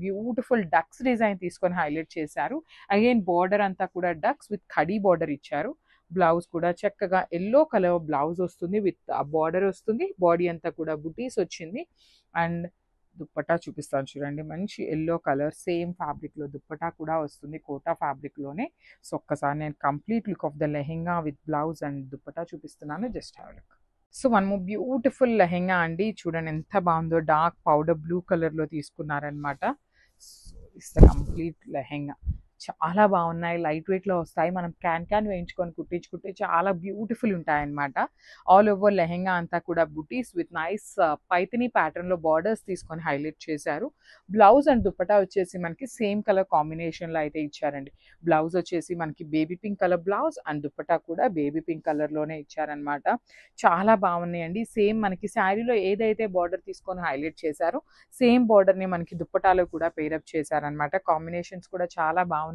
బ్యూటిఫుల్ డక్స్ డిజైన్ తీసుకొని హైలైట్ చేశారు. అగైన్ బార్డర్ అంతా కూడా డక్స్ విత్ ఖడీ బార్డర్ ఇచ్చారు. బ్లౌజ్ కూడా చక్కగా ఎల్లో కలర్ బ్లౌజ్ వస్తుంది, విత్ బార్డర్ వస్తుంది. బాడీ అంతా కూడా బుటీస్ వచ్చింది. అండ్ దుప్పటా చూపిస్తాను చూడండి, మంచి ఎల్లో కలర్ సేమ్ ఫ్యాబ్రిక్లో దుప్పటా కూడా వస్తుంది, కోటా ఫ్యాబ్రిక్లోనే. సో ఒక్కసారి నేను complete look of the lehenga with blouse and dupatta చూపిస్తున్నాను. Just have look. So one more beautiful lehenga అండి, చూడండి ఎంత బాగుందో. డార్క్ పౌడర్ బ్లూ కలర్లో తీసుకున్నారనమాట. So it's the complete lehenga. చాలా బాగున్నాయి, లైట్ వెయిట్లో వస్తాయి. మనం క్యాన్ వేయించుకొని కుట్టించుకుంటే చాలా బ్యూటిఫుల్ ఉంటాయన్నమాట. ఆల్ ఓవర్ లెహెంగా అంతా కూడా బుటీస్ విత్ నైస్ పైథనీ ప్యాటర్న్లో బార్డర్స్ తీసుకొని హైలైట్ చేశారు. బ్లౌజ్ అండ్ దుప్పటా వచ్చేసి మనకి సేమ్ కలర్ కాంబినేషన్లో అయితే ఇచ్చారండి. బ్లౌజ్ వచ్చేసి మనకి baby pink colour blouse and dupatta కూడా బేబీ పింక్ కలర్లోనే ఇచ్చారనమాట. చాలా బాగున్నాయండి. సేమ్ మనకి శారీలో ఏదైతే బార్డర్ తీసుకొని హైలైట్ చేశారో సేమ్ బార్డర్ని మనకి దుప్పటాలో కూడా పేరప్ చేశారనమాట. కాంబినేషన్స్ కూడా చాలా బాగున్నాయి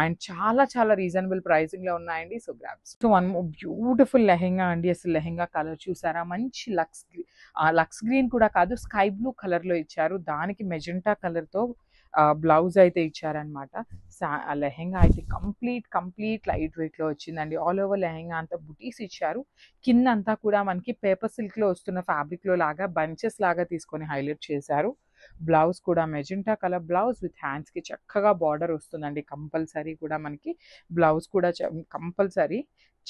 అండ్ చాలా చాలా రీజనబుల్ ప్రైసింగ్ లో ఉన్నాయండి. So grabs. So one beautiful lehenga అండి. అసలు లెహెంగా కలర్ చూసారా, మంచి లక్స్ గ్రీన్ కూడా కాదు, స్కై బ్లూ కలర్ లో ఇచ్చారు. దానికి మెజెంటా కలర్ తో బ్లౌజ్ అయితే ఇచ్చారనమాట. లెహెంగా అయితే కంప్లీట్ లైట్ వెయిట్ లో వచ్చిందండి. ఆల్ ఓవర్ లెహెంగా అంతా బుటీస్ ఇచ్చారు. కింద అంతా కూడా మనకి పేపర్ సిల్క్ లో వస్తున్న ఫ్యాబ్రిక్ లో లాగా బంచెస్ లాగా తీసుకొని హైలైట్ చేశారు. బ్లౌజ్ కూడా మెజెంటా కలర్ బ్లౌజ్ విత్ హ్యాండ్స్కి చక్కగా బార్డర్ వస్తుందండి. కంపల్సరీ కూడా మనకి బ్లౌజ్ కూడా కంపల్సరీ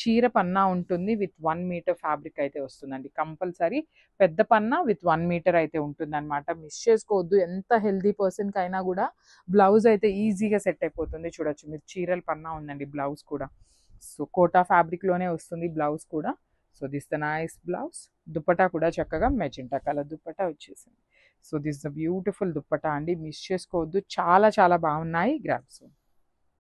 చీర పన్నా ఉంటుంది, విత్ 1 మీటర్ ఫ్యాబ్రిక్ అయితే వస్తుందండి. కంపల్సరీ పెద్ద పన్నా విత్ 1 మీటర్ అయితే ఉంటుందన్నమాట. మిస్ చేసుకోవద్దు. ఎంత హెల్దీ పర్సన్కి అయినా కూడా బ్లౌజ్ అయితే ఈజీగా సెట్ అయిపోతుంది. చూడొచ్చు మీరు, చీరల పన్నా ఉందండి బ్లౌజ్ కూడా. సో కోటా ఫ్యాబ్రిక్లోనే వస్తుంది బ్లౌజ్ కూడా. So this the nice blouse. Dupatta కూడా చక్కగా మెజెంటా కలర్ దుప్పటా వచ్చేసింది. So this the beautiful dupatta అండి, మిస్ చేసుకోవద్దు. చాలా చాలా బాగున్నాయి. గ్రాబ్స్.